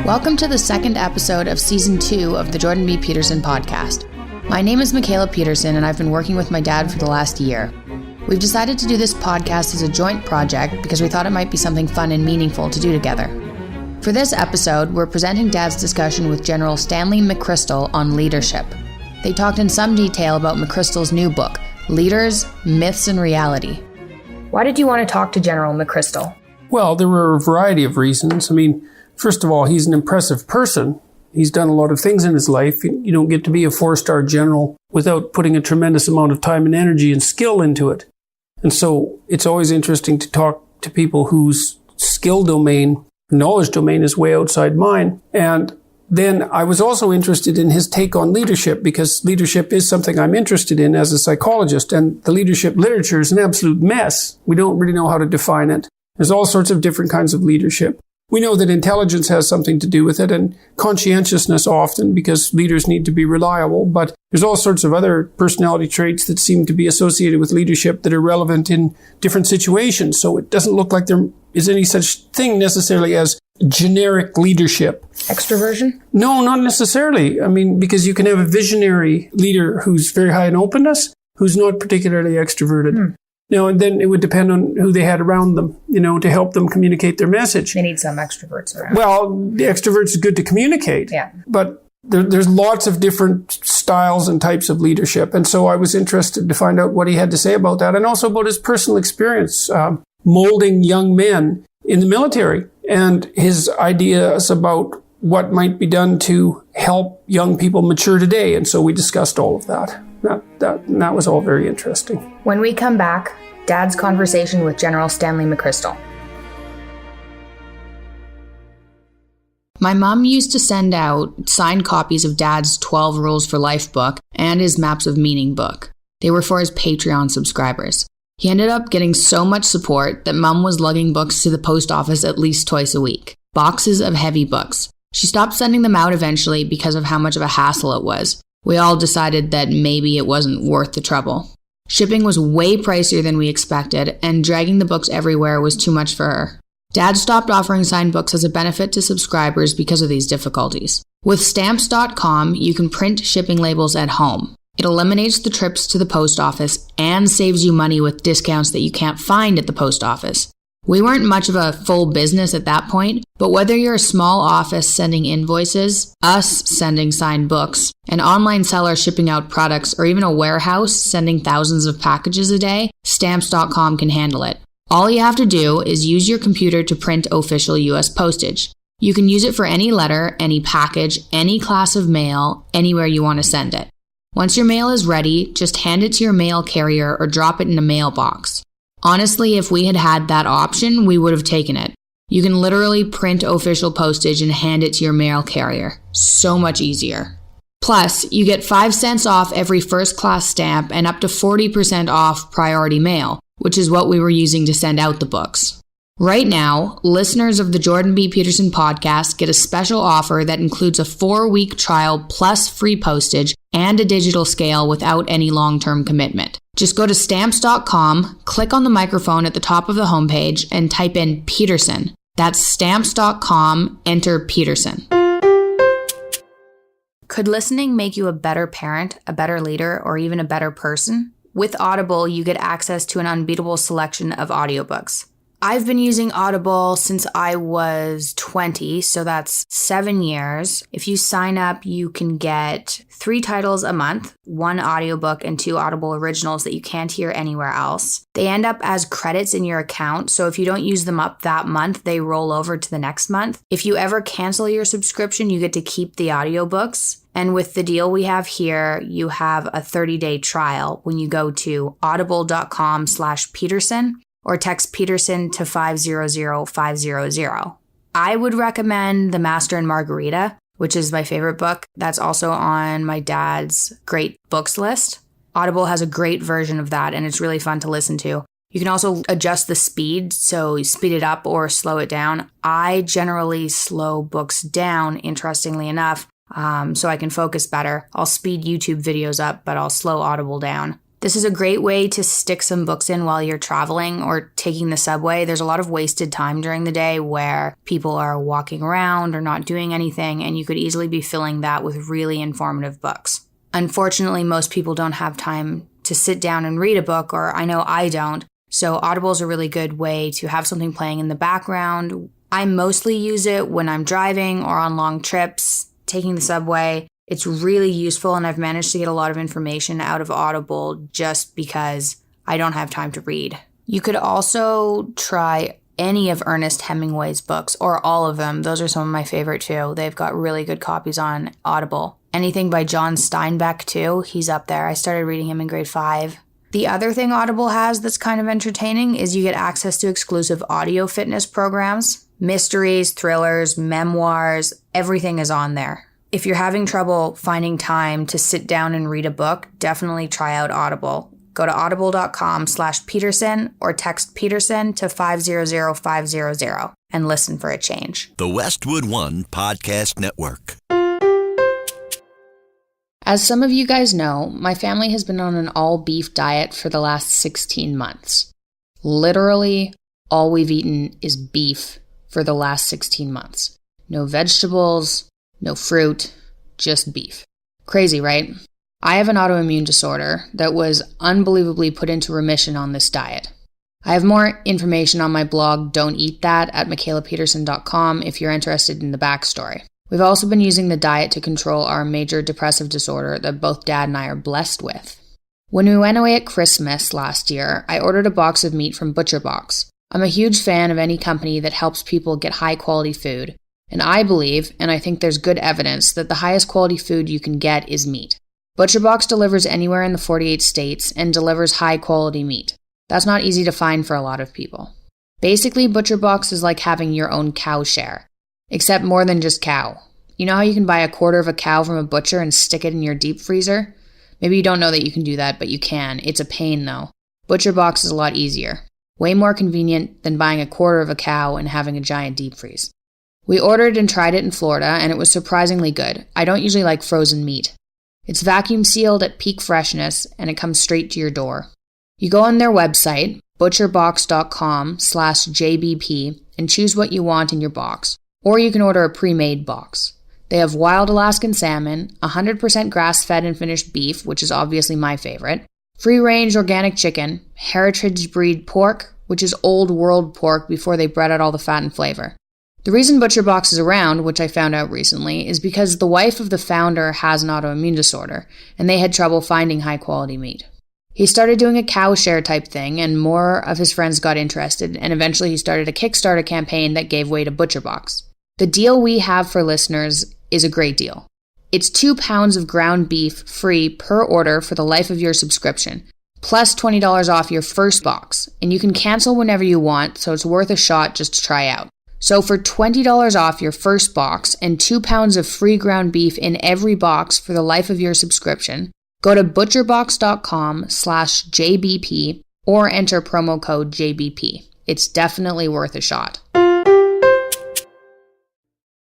Welcome to the second episode of Season 2 of the Jordan B. Peterson podcast. My name is Michaela Peterson, and I've been working with my dad for the last year. We've decided to do this podcast as a joint project because we thought it might be something fun and meaningful to do together. For this episode, we're presenting Dad's discussion with General Stanley McChrystal on leadership. They talked in some detail about McChrystal's new book, Leaders, Myths, and Reality. Why did you want to talk to General McChrystal? Well, there were a variety of reasons. First of all, he's an impressive person. He's done a lot of things in his life. You don't get to be a 4-star general without putting a tremendous amount of time and energy and skill into it. And so it's always interesting to talk to people whose skill domain, knowledge domain is way outside mine. And then I was also interested in his take on leadership because leadership is something I'm interested in as a psychologist. And the leadership literature is an absolute mess. We don't really know how to define it. There's all sorts of different kinds of leadership. We know that intelligence has something to do with it and conscientiousness often because leaders need to be reliable, but there's all sorts of other personality traits that seem to be associated with leadership that are relevant in different situations. So it doesn't look like there is any such thing necessarily as generic leadership. Extroversion? No, not necessarily. Because you can have a visionary leader who's very high in openness, who's not particularly extroverted. And then it would depend on who they had around them, to help them communicate their message. They need some extroverts around. Well, the extroverts is good to communicate. Yeah. But there's lots of different styles and types of leadership. And so I was interested to find out what he had to say about that and also about his personal experience molding young men in the military and his ideas about what might be done to help young people mature today. And so we discussed all of that. That was all very interesting. When we come back, Dad's conversation with General Stanley McChrystal. My mom used to send out signed copies of Dad's 12 Rules for Life book and his Maps of Meaning book. They were for his Patreon subscribers. He ended up getting so much support that Mom was lugging books to the post office at least twice a week. Boxes of heavy books. She stopped sending them out eventually because of how much of a hassle it was. We all decided that maybe it wasn't worth the trouble. Shipping was way pricier than we expected, and dragging the books everywhere was too much for her. Dad stopped offering signed books as a benefit to subscribers because of these difficulties. With Stamps.com, you can print shipping labels at home. It eliminates the trips to the post office and saves you money with discounts that you can't find at the post office. We weren't much of a full business at that point, but whether you're a small office sending invoices, us sending signed books, an online seller shipping out products, or even a warehouse sending thousands of packages a day, Stamps.com can handle it. All you have to do is use your computer to print official US postage. You can use it for any letter, any package, any class of mail, anywhere you want to send it. Once your mail is ready, just hand it to your mail carrier or drop it in a mailbox. Honestly, if we had had that option, we would have taken it. You can literally print official postage and hand it to your mail carrier. So much easier. Plus, you get 5 cents off every first-class stamp and up to 40% off priority mail, which is what we were using to send out the books. Right now, listeners of the Jordan B. Peterson podcast get a special offer that includes a 4-week trial plus free postage and a digital scale without any long-term commitment. Just go to Stamps.com, click on the microphone at the top of the homepage, and type in Peterson. That's Stamps.com, enter Peterson. Could listening make you a better parent, a better leader, or even a better person? With Audible, you get access to an unbeatable selection of audiobooks. I've been using Audible since I was 20, so that's 7 years. If you sign up, you can get 3 titles a month, 1 audiobook and 2 Audible originals that you can't hear anywhere else. They end up as credits in your account, so if you don't use them up that month, they roll over to the next month. If you ever cancel your subscription, you get to keep the audiobooks. And with the deal we have here, you have a 30-day trial when you go to audible.com/Peterson. or text Peterson to 500-500. I would recommend The Master and Margarita, which is my favorite book. That's also on my dad's great books list. Audible has a great version of that, and it's really fun to listen to. You can also adjust the speed, so you speed it up or slow it down. I generally slow books down, interestingly enough, so I can focus better. I'll speed YouTube videos up, but I'll slow Audible down. This is a great way to stick some books in while you're traveling or taking the subway. There's a lot of wasted time during the day where people are walking around or not doing anything, and you could easily be filling that with really informative books. Unfortunately, most people don't have time to sit down and read a book, or I know I don't, so Audible is a really good way to have something playing in the background. I mostly use it when I'm driving or on long trips, taking the subway. It's really useful, and I've managed to get a lot of information out of Audible just because I don't have time to read. You could also try any of Ernest Hemingway's books, or all of them. Those are some of my favorite too. They've got really good copies on Audible. Anything by John Steinbeck too, he's up there. I started reading him in grade 5. The other thing Audible has that's kind of entertaining is you get access to exclusive audio fitness programs. Mysteries, thrillers, memoirs, everything is on there. If you're having trouble finding time to sit down and read a book, definitely try out Audible. Go to audible.com/Peterson or text Peterson to 500500 and listen for a change. The Westwood One Podcast Network. As some of you guys know, my family has been on an all-beef diet for the last 16 months. Literally, all we've eaten is beef for the last 16 months. No vegetables, no fruit, just beef. Crazy, right? I have an autoimmune disorder that was unbelievably put into remission on this diet. I have more information on my blog, Don't Eat That, at michaelapeterson.com if you're interested in the backstory. We've also been using the diet to control our major depressive disorder that both Dad and I are blessed with. When we went away at Christmas last year, I ordered a box of meat from ButcherBox. I'm a huge fan of any company that helps people get high-quality food, and I believe, and I think there's good evidence, that the highest quality food you can get is meat. ButcherBox delivers anywhere in the 48 states and delivers high-quality meat. That's not easy to find for a lot of people. Basically, ButcherBox is like having your own cow share, except more than just cow. You know how you can buy a quarter of a cow from a butcher and stick it in your deep freezer? Maybe you don't know that you can do that, but you can. It's a pain, though. ButcherBox is a lot easier. Way more convenient than buying a quarter of a cow and having a giant deep freeze. We ordered and tried it in Florida, and it was surprisingly good. I don't usually like frozen meat. It's vacuum sealed at peak freshness, and it comes straight to your door. You go on their website, butcherbox.com/JBP, and choose what you want in your box. Or you can order a pre-made box. They have wild Alaskan salmon, 100% grass-fed and finished beef, which is obviously my favorite, free-range organic chicken, heritage breed pork, which is old world pork before they bred out all the fat and flavor. The reason ButcherBox is around, which I found out recently, is because the wife of the founder has an autoimmune disorder, and they had trouble finding high-quality meat. He started doing a cow share type thing, and more of his friends got interested, and eventually he started a Kickstarter campaign that gave way to ButcherBox. The deal we have for listeners is a great deal. It's 2 pounds of ground beef free per order for the life of your subscription, plus $20 off your first box, and you can cancel whenever you want, so it's worth a shot just to try out. So for $20 off your first box and 2 pounds of free ground beef in every box for the life of your subscription, go to butcherbox.com/JBP or enter promo code JBP. It's definitely worth a shot.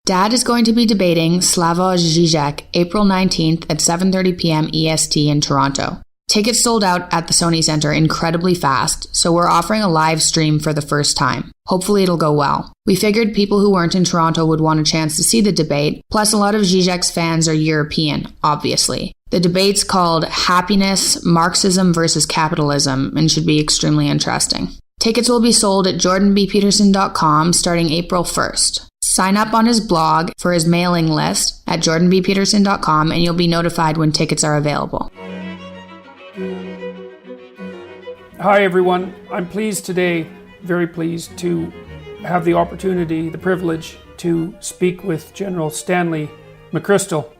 Dad is going to be debating Slavoj Žižek April 19th at 7:30 p.m. EST in Toronto. Tickets sold out at the Sony Center incredibly fast, so we're offering a live stream for the first time. Hopefully it'll go well. We figured people who weren't in Toronto would want a chance to see the debate, plus a lot of Žižek's fans are European, obviously. The debate's called Happiness, Marxism versus Capitalism, and should be extremely interesting. Tickets will be sold at jordanbpeterson.com starting April 1st. Sign up on his blog for his mailing list at jordanbpeterson.com and you'll be notified when tickets are available. Hi everyone, I'm pleased today, very pleased to have the opportunity, the privilege to speak with General Stanley McChrystal.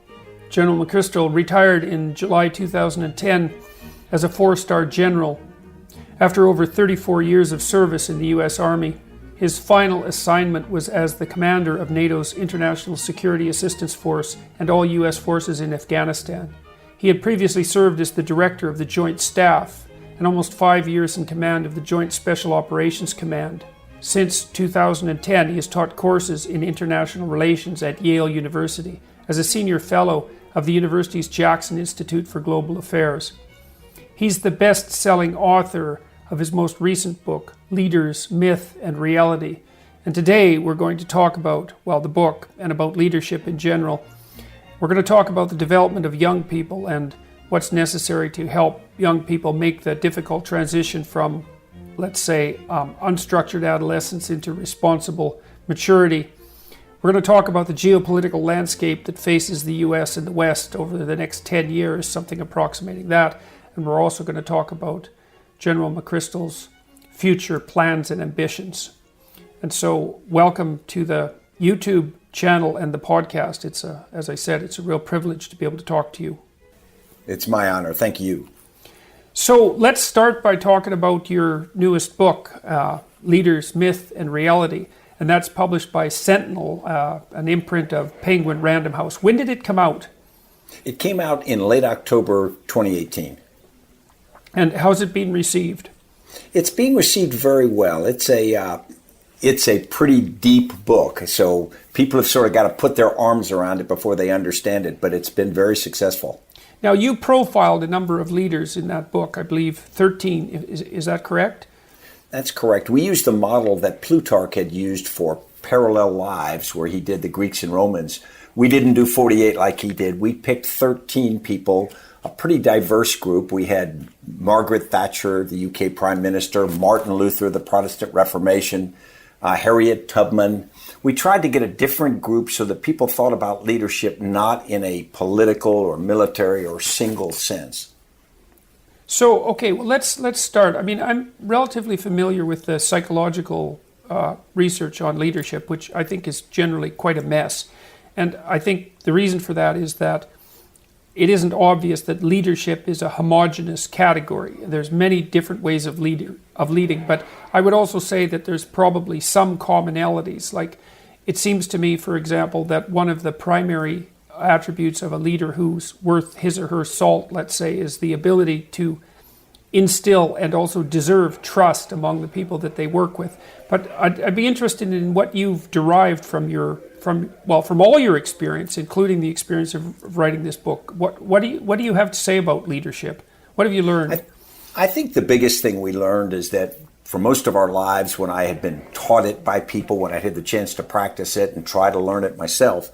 General McChrystal retired in July 2010 as a 4-star general. After over 34 years of service in the U.S. Army, his final assignment was as the commander of NATO's International Security Assistance Force and all U.S. forces in Afghanistan. He had previously served as the director of the Joint Staff and almost 5 years in command of the Joint Special Operations Command. Since 2010, he has taught courses in international relations at Yale University as a senior fellow of the university's Jackson Institute for Global Affairs. He's the best-selling author of his most recent book, Leaders, Myth, and Reality. And today we're going to talk about, well, the book and about leadership in general. We're going to talk about the development of young people and what's necessary to help young people make the difficult transition from, let's say, unstructured adolescence into responsible maturity. We're going to talk about the geopolitical landscape that faces the U.S. and the West over the next 10 years, something approximating that. And we're also going to talk about General McChrystal's future plans and ambitions. And so, welcome to the YouTube channel and the podcast. As I said, it's a real privilege to be able to talk to you. It's my honor. Thank you. So let's start by talking about your newest book, Leaders, Myth, and Reality. And that's published by Sentinel, an imprint of Penguin Random House. When did it come out? It came out in late October 2018. And how's it been received? It's being received very well. It's a pretty deep book, so people have sort of got to put their arms around it before they understand it, but it's been very successful. Now, you profiled a number of leaders in that book, I believe 13. Is that correct? That's correct. We used the model that Plutarch had used for parallel lives, where he did the Greeks and Romans. We didn't do 48 like he did. We picked 13 people, a pretty diverse group. We had Margaret Thatcher, the UK Prime Minister, Martin Luther, the Protestant Reformation, Harriet Tubman. We tried to get a different group so that people thought about leadership not in a political or military or single sense. So, okay, well, let's start. I mean, I'm relatively familiar with the psychological research on leadership, which I think is generally quite a mess. And I think the reason for that is that it isn't obvious that leadership is a homogeneous category. There's many different ways of leading, but I would also say that there's probably some commonalities. Like, it seems to me, for example, that one of the primary attributes of a leader who's worth his or her salt, let's say, is the ability to instill and also deserve trust among the people that they work with. But I'd be interested in what you've derived from all your experience, including the experience of writing this book. What do you have to say about leadership? What have you learned? I think the biggest thing we learned is that for most of our lives, when I had been taught it by people, when I had the chance to practice it and try to learn it myself,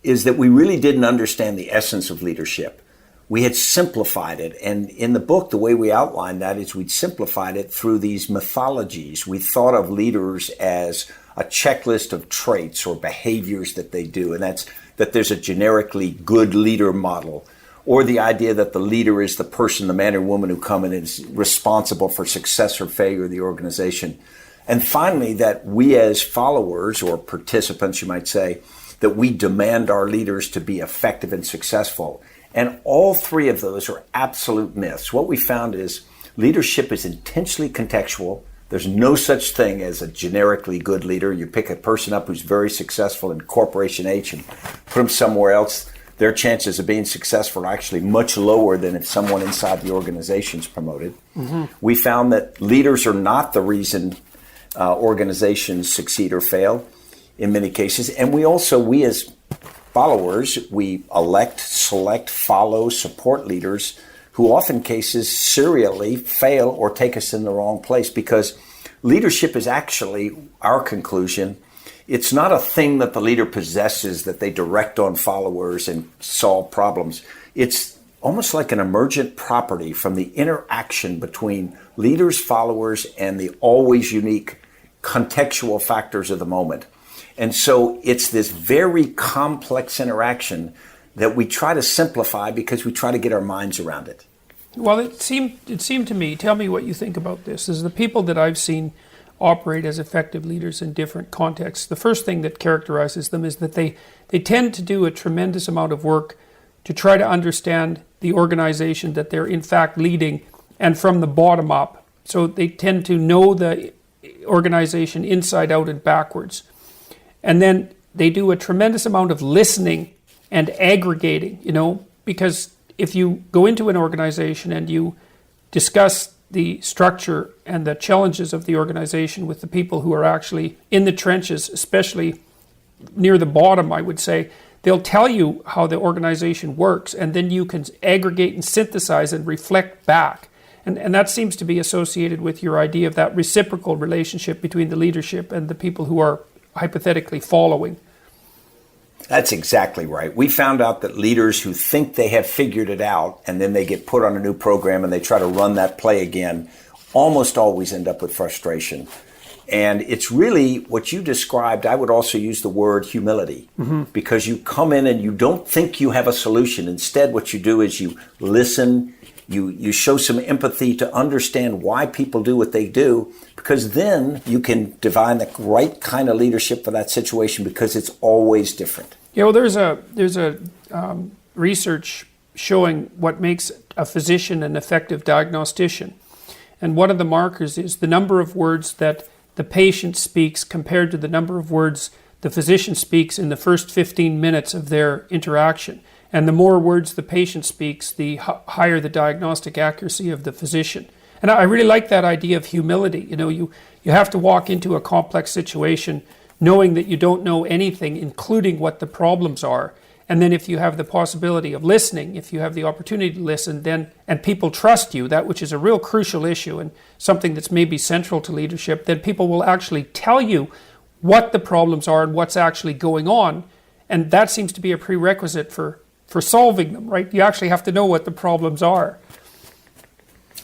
is that we really didn't understand the essence of leadership. We had simplified it. And in the book, the way we outlined that is we'd simplified it through these mythologies. We thought of leaders as a checklist of traits or behaviors that they do. And that's that there's a generically good leader model, or the idea that the leader is the person, the man or woman who come in and is responsible for success or failure of the organization. And finally, that we as followers or participants, you might say, that we demand our leaders to be effective and successful. And all three of those are absolute myths. What we found is leadership is intentionally contextual. There's no such thing as a generically good leader. You pick a person up who's very successful in Corporation H and put them somewhere else, their chances of being successful are actually much lower than if someone inside the organization is promoted. Mm-hmm. We found that leaders are not the reason organizations succeed or fail in many cases. And we as followers, we elect, select, follow, support leaders who often cases serially fail or take us in the wrong place, because leadership is actually, our conclusion, it's not a thing that the leader possesses that they direct on followers and solve problems. It's almost like an emergent property from the interaction between leaders, followers, and the always unique contextual factors of the moment. And so it's this very complex interaction that we try to simplify because we try to get our minds around it. Well, it seemed to me, tell me what you think about this, is the people that I've seen operate as effective leaders in different contexts, the first thing that characterizes them is that they tend to do a tremendous amount of work to try to understand the organization that they're in fact leading, and from the bottom up. So they tend to know the organization inside out and backwards. And then they do a tremendous amount of listening and aggregating, because if you go into an organization and you discuss the structure and the challenges of the organization with the people who are actually in the trenches, especially near the bottom, I would say, they'll tell you how the organization works, and then you can aggregate and synthesize and reflect back. And that seems to be associated with your idea of that reciprocal relationship between the leadership and the people who are hypothetically following. That's exactly right. We found out that leaders who think they have figured it out and then they get put on a new program and they try to run that play again almost always end up with frustration. And it's really what you described. I would also use the word humility, because you come in and you don't think you have a solution. Instead, what you do is you listen, you show some empathy to understand why people do what they do, because then you can divine the right kind of leadership for that situation, because it's always different. Yeah, well, there's a research showing what makes a physician an effective diagnostician. And one of the markers is the number of words that the patient speaks compared to the number of words the physician speaks in the first 15 minutes of their interaction. And the more words the patient speaks, the higher the diagnostic accuracy of the physician. And I really like that idea of humility. You have to walk into a complex situation knowing that you don't know anything, including what the problems are. And then if you have the possibility of listening, if you have the opportunity to listen, then, and people trust you, that which is a real crucial issue and something that's maybe central to leadership, then people will actually tell you what the problems are and what's actually going on. And that seems to be a prerequisite for solving them, right? You actually have to know what the problems are.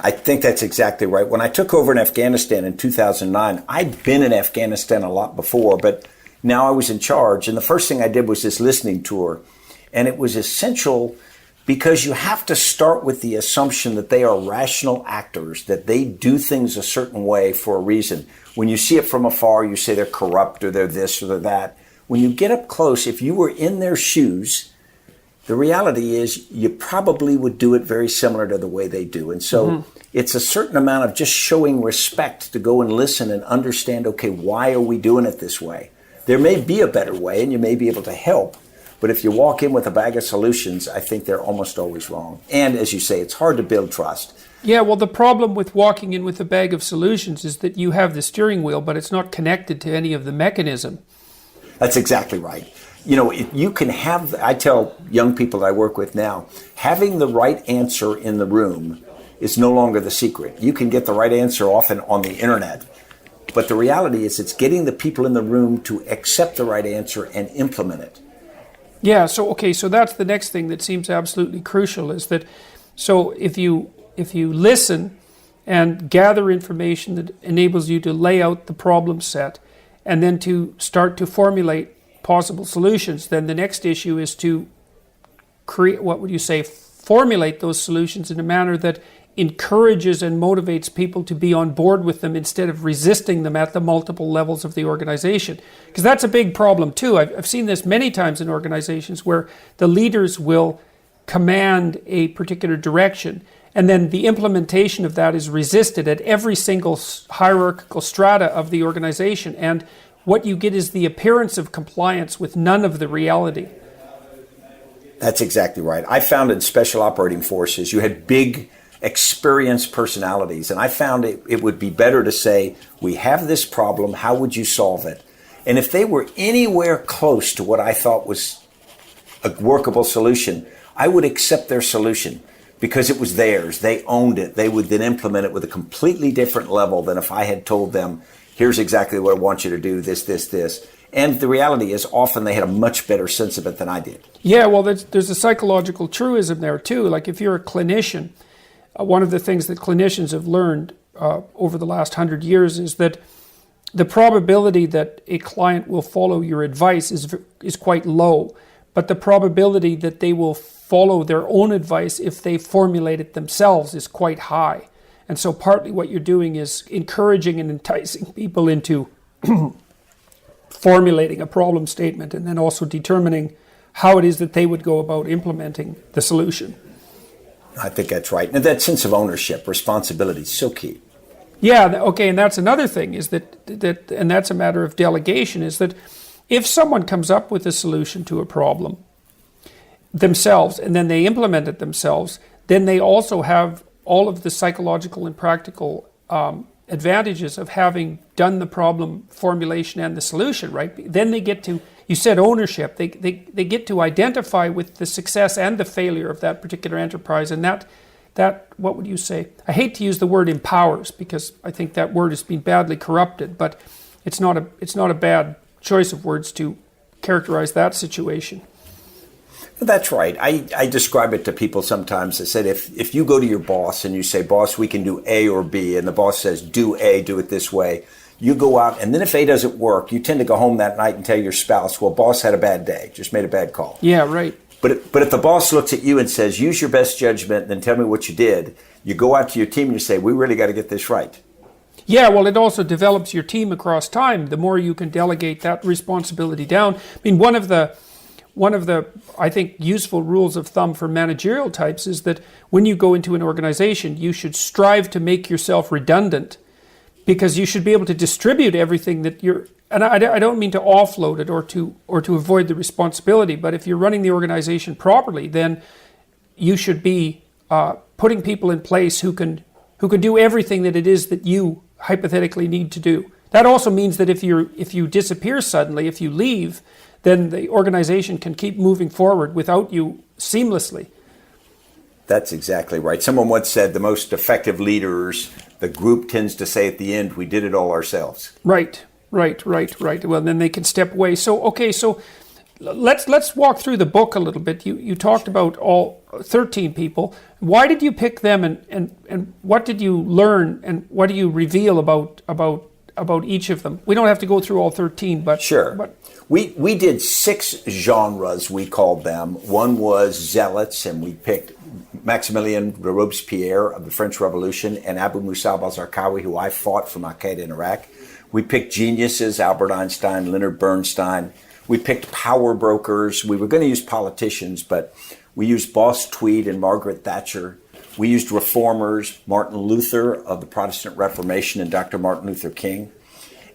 I think that's exactly right. When I took over in Afghanistan in 2009, I'd been in Afghanistan a lot before, but now I was in charge. And the first thing I did was this listening tour. And it was essential because you have to start with the assumption that they are rational actors, that they do things a certain way for a reason. When you see it from afar, you say they're corrupt or they're this or they're that. When you get up close, if you were in their shoes, the reality is you probably would do it very similar to the way they do. And so it's a certain amount of just showing respect to go and listen and understand, okay, why are we doing it this way? There may be a better way and you may be able to help. But if you walk in with a bag of solutions, I think they're almost always wrong. And as you say, it's hard to build trust. Yeah, well, the problem with walking in with a bag of solutions is that you have the steering wheel, but it's not connected to any of the mechanism. That's exactly right. You can have, I tell young people that I work with now, having the right answer in the room is no longer the secret. You can get the right answer often on the internet. But the reality is it's getting the people in the room to accept the right answer and implement it. Yeah, so that's the next thing that seems absolutely crucial is that, so if you listen and gather information that enables you to lay out the problem set and then to start to formulate possible solutions, then the next issue is to formulate those solutions in a manner that encourages and motivates people to be on board with them instead of resisting them at the multiple levels of the organization. Because that's a big problem too. I've seen this many times in organizations where the leaders will command a particular direction and then the implementation of that is resisted at every single hierarchical strata of the organization, and what you get is the appearance of compliance with none of the reality. That's exactly right. I found in special operating forces, you had big experienced personalities. And I found it would be better to say, we have this problem, how would you solve it? And if they were anywhere close to what I thought was a workable solution, I would accept their solution because it was theirs. They owned it. They would then implement it with a completely different level than if I had told them, here's exactly what I want you to do, this. And the reality is often they had a much better sense of it than I did. Yeah, well, there's a psychological truism there too. Like if you're a clinician, one of the things that clinicians have learned over the last 100 years is that the probability that a client will follow your advice is quite low, but the probability that they will follow their own advice if they formulate it themselves is quite high. And so partly what you're doing is encouraging and enticing people into formulating a problem statement and then also determining how it is that they would go about implementing the solution. I think that's right. And that sense of ownership, responsibility is so key. Yeah, okay, and that's another thing, is that and that's a matter of delegation, is that if someone comes up with a solution to a problem themselves and then they implement it themselves, then they also have all of the psychological and practical advantages of having done the problem formulation and the solution, right? Then they get to, you said ownership, they get to identify with the success and the failure of that particular enterprise, and that, what would you say? I hate to use the word empowers, because I think that word has been badly corrupted, but it's not a bad choice of words to characterize that situation. That's right. I describe it to people sometimes. I said, if you go to your boss and you say, boss, we can do A or B, and the boss says, do A, do it this way, you go out, and then if A doesn't work, you tend to go home that night and tell your spouse, well, boss had a bad day, just made a bad call. Yeah, right. But if the boss looks at you and says, use your best judgment, then tell me what you did, you go out to your team and you say, we really got to get this right. Yeah, well, it also develops your team across time. The more you can delegate that responsibility down. I mean, one of the, I think, useful rules of thumb for managerial types is that when you go into an organization, you should strive to make yourself redundant, because you should be able to distribute everything that you're, and I don't mean to offload it or to avoid the responsibility, but if you're running the organization properly, then you should be putting people in place who can do everything that it is that you hypothetically need to do. That also means that if you disappear suddenly, if you leave, then the organization can keep moving forward without you seamlessly. That's exactly right. Someone once said the most effective leaders, the group tends to say at the end, we did it all ourselves. Right. Well, then they can step away. So let's walk through the book a little bit. You talked about all 13 people. Why did you pick them, and what did you learn, and what do you reveal about each of them? We don't have to go through all 13, but sure. But we did 6 genres, we called them. One was zealots, and we picked Maximilien de Robespierre of the French Revolution and Abu Musab alZarqawi, who I fought for Al-Qaeda in Iraq. We picked geniuses, Albert Einstein, Leonard Bernstein. We picked power brokers. We were going to use politicians, but we used Boss Tweed and Margaret Thatcher. We used reformers, Martin Luther of the Protestant Reformation and Dr. Martin Luther King.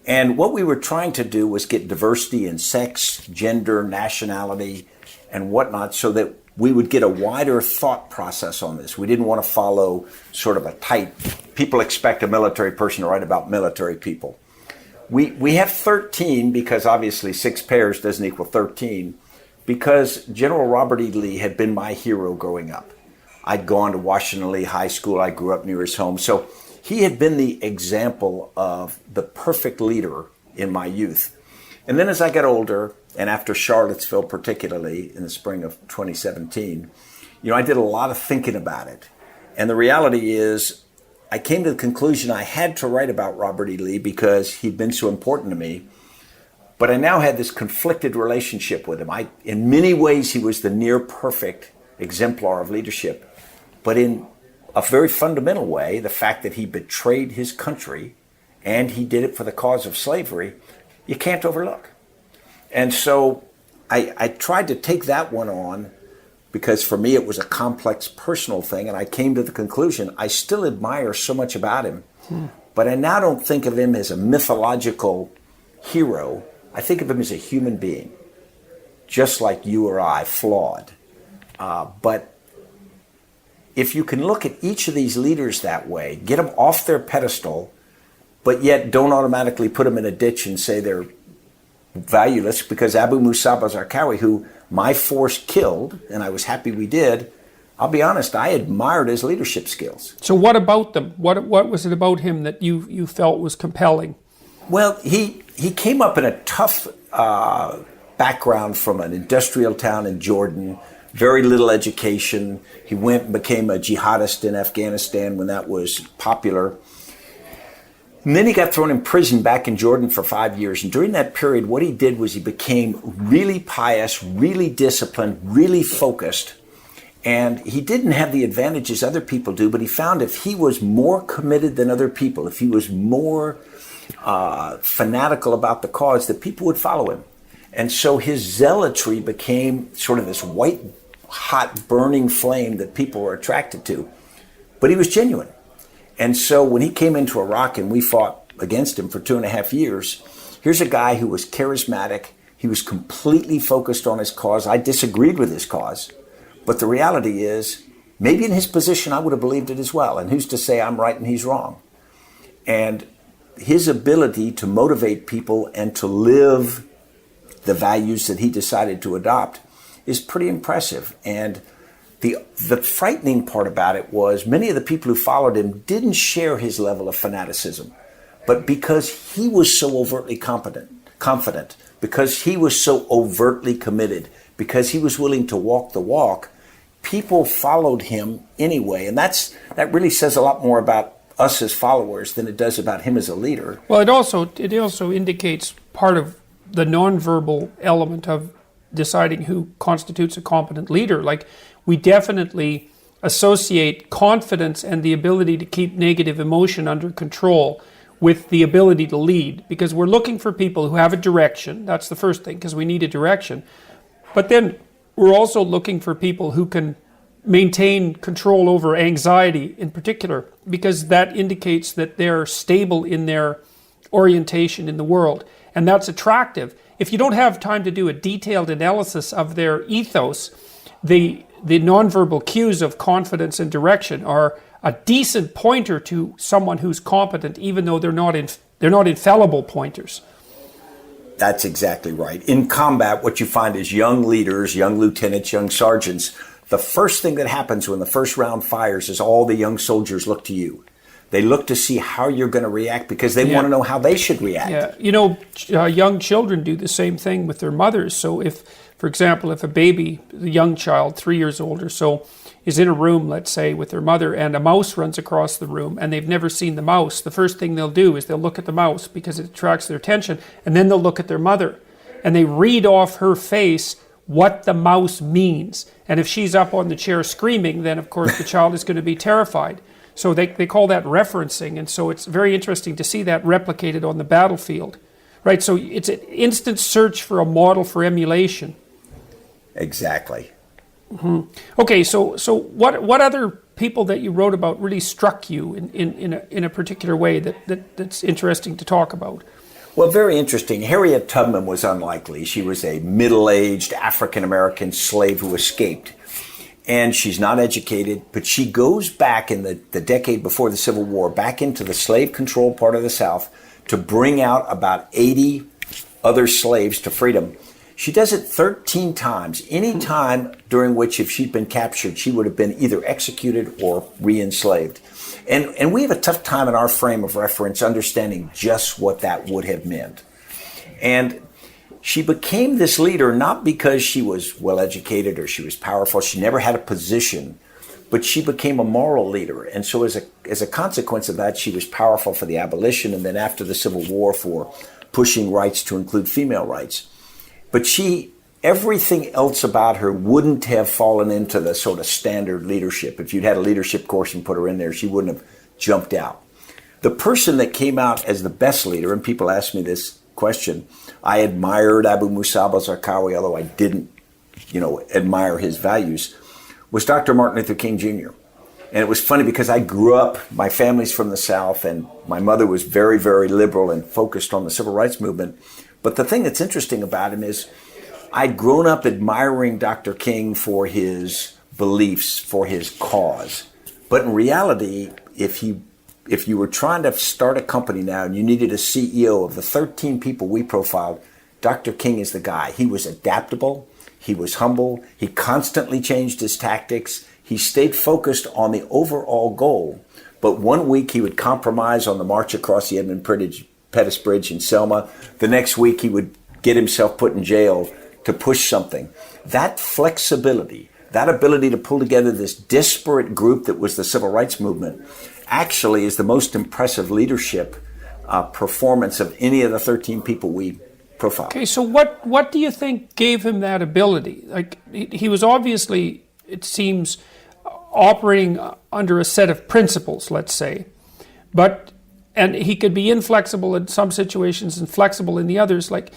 And what we were trying to do was get diversity in sex, gender, nationality, and whatnot, so that we would get a wider thought process on this. We didn't want to follow sort of a tight, people expect a military person to write about military people. We have 13 because obviously 6 pairs doesn't equal 13, because General Robert E. Lee had been my hero growing up. I'd gone to Washington Lee High School. I grew up near his home. So he had been the example of the perfect leader in my youth. And then as I got older, and after Charlottesville particularly in the spring of 2017, I did a lot of thinking about it. And the reality is, I came to the conclusion I had to write about Robert E. Lee because he'd been so important to me. But I now had this conflicted relationship with him. In many ways, he was the near perfect exemplar of leadership. But in a very fundamental way, the fact that he betrayed his country and he did it for the cause of slavery, you can't overlook. And so I tried to take that one on, because for me it was a complex personal thing, and I came to the conclusion I still admire so much about him, but I now don't think of him as a mythological hero. I think of him as a human being, just like you or I, flawed. But if you can look at each of these leaders that way, get them off their pedestal, but yet don't automatically put them in a ditch and say they're valueless, because Abu Musab alZarqawi, who my force killed, and I was happy we did, I'll be honest, I admired his leadership skills. So what about them? What was it about him that you felt was compelling? Well, he came up in a tough background from an industrial town in Jordan, very little education. He went and became a jihadist in Afghanistan when that was popular. And then he got thrown in prison back in Jordan for 5 years. And during that period, what he did was he became really pious, really disciplined, really focused. And he didn't have the advantages other people do, but he found if he was more committed than other people, if he was more fanatical about the cause, that people would follow him. And so his zealotry became sort of this white, hot, burning flame that people were attracted to. But he was genuine. And so when he came into Iraq and we fought against him for 2.5 years, here's a guy who was charismatic. He was completely focused on his cause. I disagreed with his cause. But the reality is, maybe in his position, I would have believed it as well. And who's to say I'm right and he's wrong? And his ability to motivate people and to live the values that he decided to adopt is pretty impressive. And the frightening part about it was many of the people who followed him didn't share his level of fanaticism. But because he was so overtly confident, because he was so overtly committed, because he was willing to walk the walk, people followed him anyway. And that really says a lot more about us as followers than it does about him as a leader. Well, it also indicates part of the nonverbal element of deciding who constitutes a competent leader. Like, we definitely associate confidence and the ability to keep negative emotion under control with the ability to lead, because we're looking for people who have a direction. That's the first thing, because we need a direction. But then we're also looking for people who can maintain control over anxiety in particular, because that indicates that they're stable in their orientation in the world. And that's attractive. If you don't have time to do a detailed analysis of their ethos, the nonverbal cues of confidence and direction are a decent pointer to someone who's competent, even though they're not infallible pointers. That's exactly right. In combat, what you find is young leaders, young lieutenants, young sergeants, the first thing that happens when the first round fires is all the young soldiers look to you. They look to see how you're going to react because they want to know how they should react. Yeah, young children do the same thing with their mothers. So if, for example, if a young child, 3 years old or so, is in a room, let's say, with their mother, and a mouse runs across the room and they've never seen the mouse, the first thing they'll do is they'll look at the mouse because it attracts their attention, and then they'll look at their mother and they read off her face what the mouse means. And if she's up on the chair screaming, then of course the child is going to be terrified. So they call that referencing, and so it's very interesting to see that replicated on the battlefield. Right, so it's an instant search for a model for emulation. Exactly. Mm-hmm. Okay, so what other people that you wrote about really struck you in a particular way that's interesting to talk about? Well, very interesting. Harriet Tubman was unlikely. She was a middle-aged African-American slave who escaped. And she's not educated, but she goes back in the decade before the Civil War, back into the slave-controlled part of the South to bring out about 80 other slaves to freedom. She does it 13 times, any time during which, if she'd been captured, she would have been either executed or re-enslaved. And we have a tough time in our frame of reference understanding just what that would have meant. And she became this leader not because she was well-educated or she was powerful. She never had a position, but she became a moral leader. And so as a consequence of that, she was powerful for the abolition, and then after the Civil War for pushing rights to include female rights. But everything else about her wouldn't have fallen into the sort of standard leadership. If you'd had a leadership course and put her in there, she wouldn't have jumped out. The person that came out as the best leader, and people ask me this question, I admired Abu Musab alZarqawi, although I didn't, admire his values, was Dr. Martin Luther King Jr. And it was funny because I grew up, my family's from the South, and my mother was very, very liberal and focused on the civil rights movement. But the thing that's interesting about him is I'd grown up admiring Dr. King for his beliefs, for his cause. But in reality, if you were trying to start a company now and you needed a CEO, of the 13 people we profiled, Dr. King is the guy. He was adaptable. He was humble. He constantly changed his tactics. He stayed focused on the overall goal. But one week he would compromise on the march across the Edmund Pettus Bridge in Selma. The next week he would get himself put in jail to push something. That flexibility, that ability to pull together this disparate group that was the civil rights movement, actually is the most impressive leadership performance of any of the 13 people we profiled. Okay, so what do you think gave him that ability? Like, he was obviously, it seems, operating under a set of principles, let's say, and he could be inflexible in some situations and flexible in the others. Like,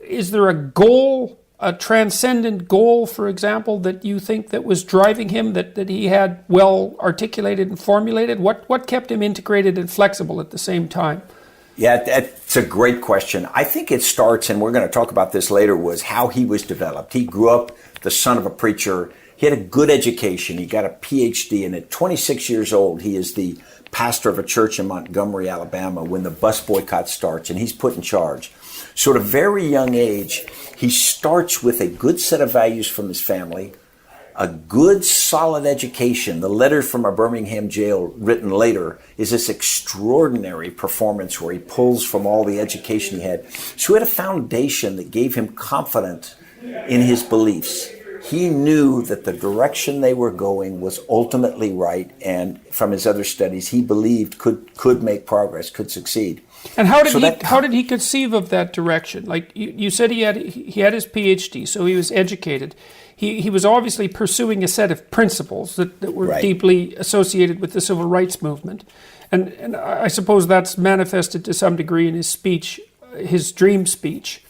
is there a goal, a transcendent goal, for example, that you think that was driving him, that he had well articulated and formulated? What kept him integrated and flexible at the same time? Yeah, that's a great question. I think it starts, and we're going to talk about this later, was how he was developed. He grew up the son of a preacher. He had a good education. He got a PhD, and at 26 years old, he is the pastor of a church in Montgomery, Alabama, when the bus boycott starts, and he's put in charge. So at a very young age, he starts with a good set of values from his family, a good, solid education. The letter from a Birmingham jail written later is this extraordinary performance where he pulls from all the education he had. So he had a foundation that gave him confidence in his beliefs. He knew that the direction they were going was ultimately right, and from his other studies, he believed could make progress, could succeed. And how did he conceive of that direction? Like you said, he had his PhD, so he was educated. He was obviously pursuing a set of principles that were right. deeply associated with the civil rights movement, and I suppose that's manifested to some degree in his speech, his dream speech.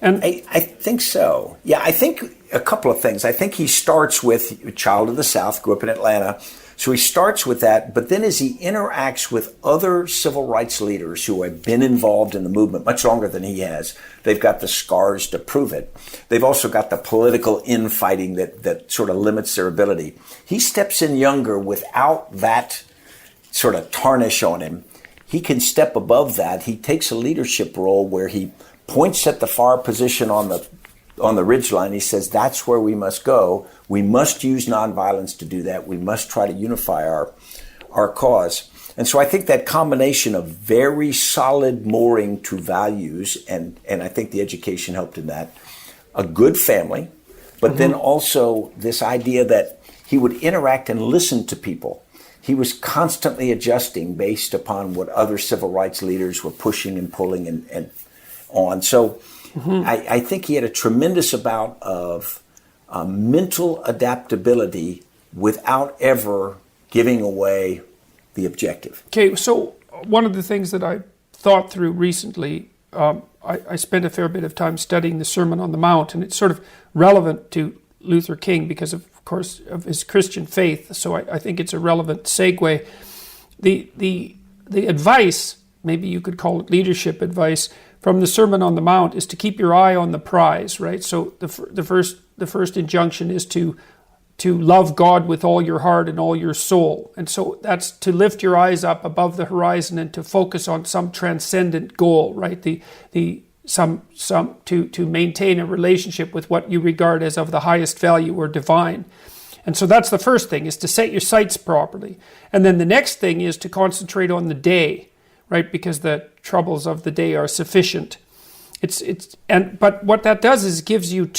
And I think so. Yeah, I think a couple of things. I think he starts with a child of the South, grew up in Atlanta. So he starts with that, but then as he interacts with other civil rights leaders who have been involved in the movement much longer than he has, they've got the scars to prove it. They've also got the political infighting that sort of limits their ability. He steps in younger without that sort of tarnish on him. He can step above that. He takes a leadership role where he points at the far position on the ridgeline. He says, that's where we must go. We must use nonviolence to do that. We must try to unify our cause. And so I think that combination of very solid mooring to values, and I think the education helped in that, a good family, but then also this idea that he would interact and listen to people. He was constantly adjusting based upon what other civil rights leaders were pushing and pulling and on. So I think he had a tremendous amount of mental adaptability without ever giving away the objective. Okay, so one of the things that I thought through recently, I spent a fair bit of time studying the Sermon on the Mount, and it's sort of relevant to Luther King because, of course, of his Christian faith. So I think it's a relevant segue. The advice, maybe you could call it leadership advice, from the Sermon on the Mount is to keep your eye on the prize, right? So the first injunction is to love God with all your heart and all your soul. And so that's to lift your eyes up above the horizon and to focus on some transcendent goal, right? To maintain a relationship with what you regard as of the highest value or divine. And so that's the first thing, is to set your sights properly. And then the next thing is to concentrate on the day, right? Because the troubles of the day are sufficient. But what that does is it gives you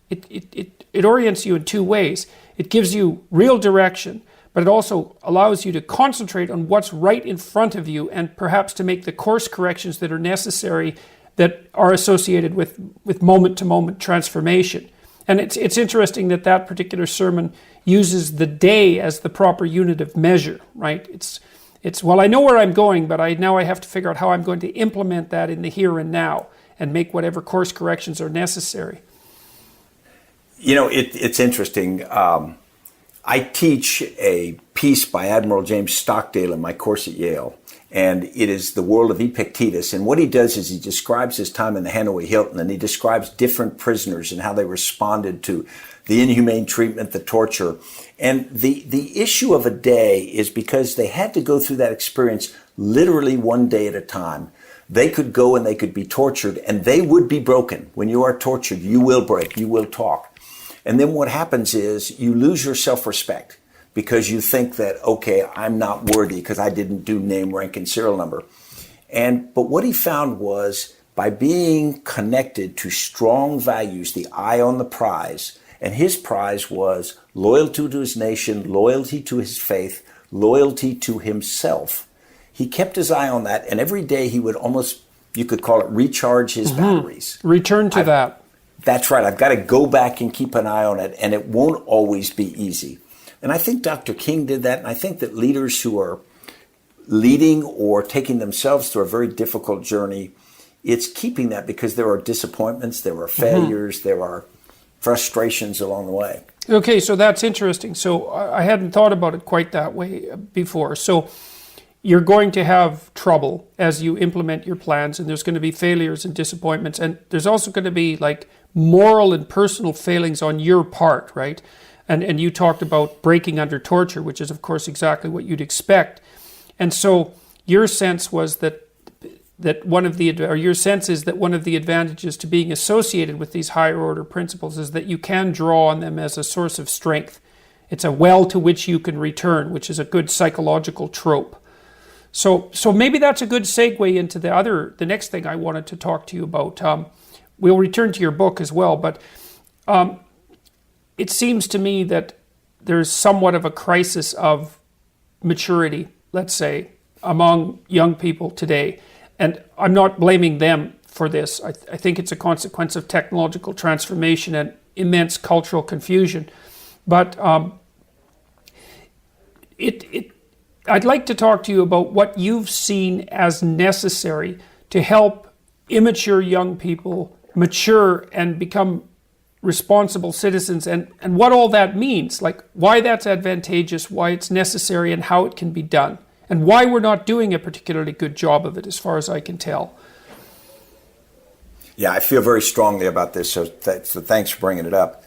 it orients you in two ways. It gives you real direction, but it also allows you to concentrate on what's right in front of you and perhaps to make the course corrections that are necessary that are associated with moment-to-moment transformation. And it's interesting that particular sermon uses the day as the proper unit of measure, right? It's well, I know where I'm going, but now I have to figure out how I'm going to implement that in the here and now and make whatever course corrections are necessary. You know, it's interesting. I teach a piece by Admiral James Stockdale in my course at Yale, and it is the World of Epictetus. And what he does is he describes his time in the Hanoi Hilton, and he describes different prisoners and how they responded to the inhumane treatment, the torture. And the issue of a day is because they had to go through that experience literally one day at a time. They could go and they could be tortured, and they would be broken. When you are tortured, you will break, you will talk. And then what happens is you lose your self-respect because you think that, okay, I'm not worthy because I didn't do name, rank, and serial number. But what he found was by being connected to strong values, the eye on the prize, and his prize was loyalty to his nation, loyalty to his faith, loyalty to himself. He kept his eye on that, and every day he would almost, you could call it, recharge his batteries. Return to that. That's right. I've got to go back and keep an eye on it, and it won't always be easy. And I think Dr. King did that, and I think that leaders who are leading or taking themselves through a very difficult journey, it's keeping that because there are disappointments, there are failures, there are frustrations along the way. Okay, so that's interesting. So I hadn't thought about it quite that way before. So you're going to have trouble as you implement your plans, and there's going to be failures and disappointments, and there's also going to be like moral and personal failings on your part, right? And you talked about breaking under torture, which is, of course, exactly what you'd expect. And so your sense was that your sense is that one of the advantages to being associated with these higher order principles is that you can draw on them as a source of strength. It's a well to which you can return, which is a good psychological trope. So maybe that's a good segue into the next thing I wanted to talk to you about. We'll return to your book as well, but it seems to me that there's somewhat of a crisis of maturity, let's say, among young people today. And I'm not blaming them for this. I think it's a consequence of technological transformation and immense cultural confusion. But I'd like to talk to you about what you've seen as necessary to help immature young people mature and become responsible citizens, and what all that means, like why that's advantageous, why it's necessary, and how it can be done, and why we're not doing a particularly good job of it, as far as I can tell. Yeah, I feel very strongly about this, so thanks for bringing it up.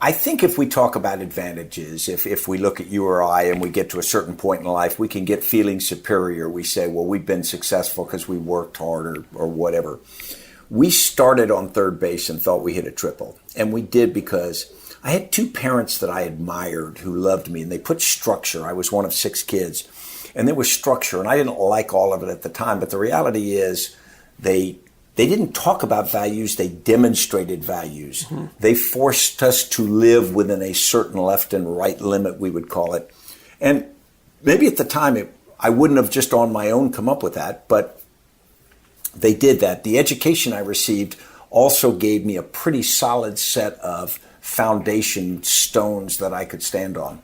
I think if we talk about advantages, if we look at you or I and we get to a certain point in life, we can get feeling superior. We say, well, we've been successful because we worked hard or whatever. We started on third base and thought we hit a triple. And we did because I had two parents that I admired who loved me, and they put structure. I was one of 6 kids, and there was structure, and I didn't like all of it at the time. But the reality is they didn't talk about values. They demonstrated values. Mm-hmm. They forced us to live within a certain left and right limit, we would call it. And maybe at the time, I wouldn't have just on my own come up with that, but they did that. The education I received also gave me a pretty solid set of foundation stones that I could stand on.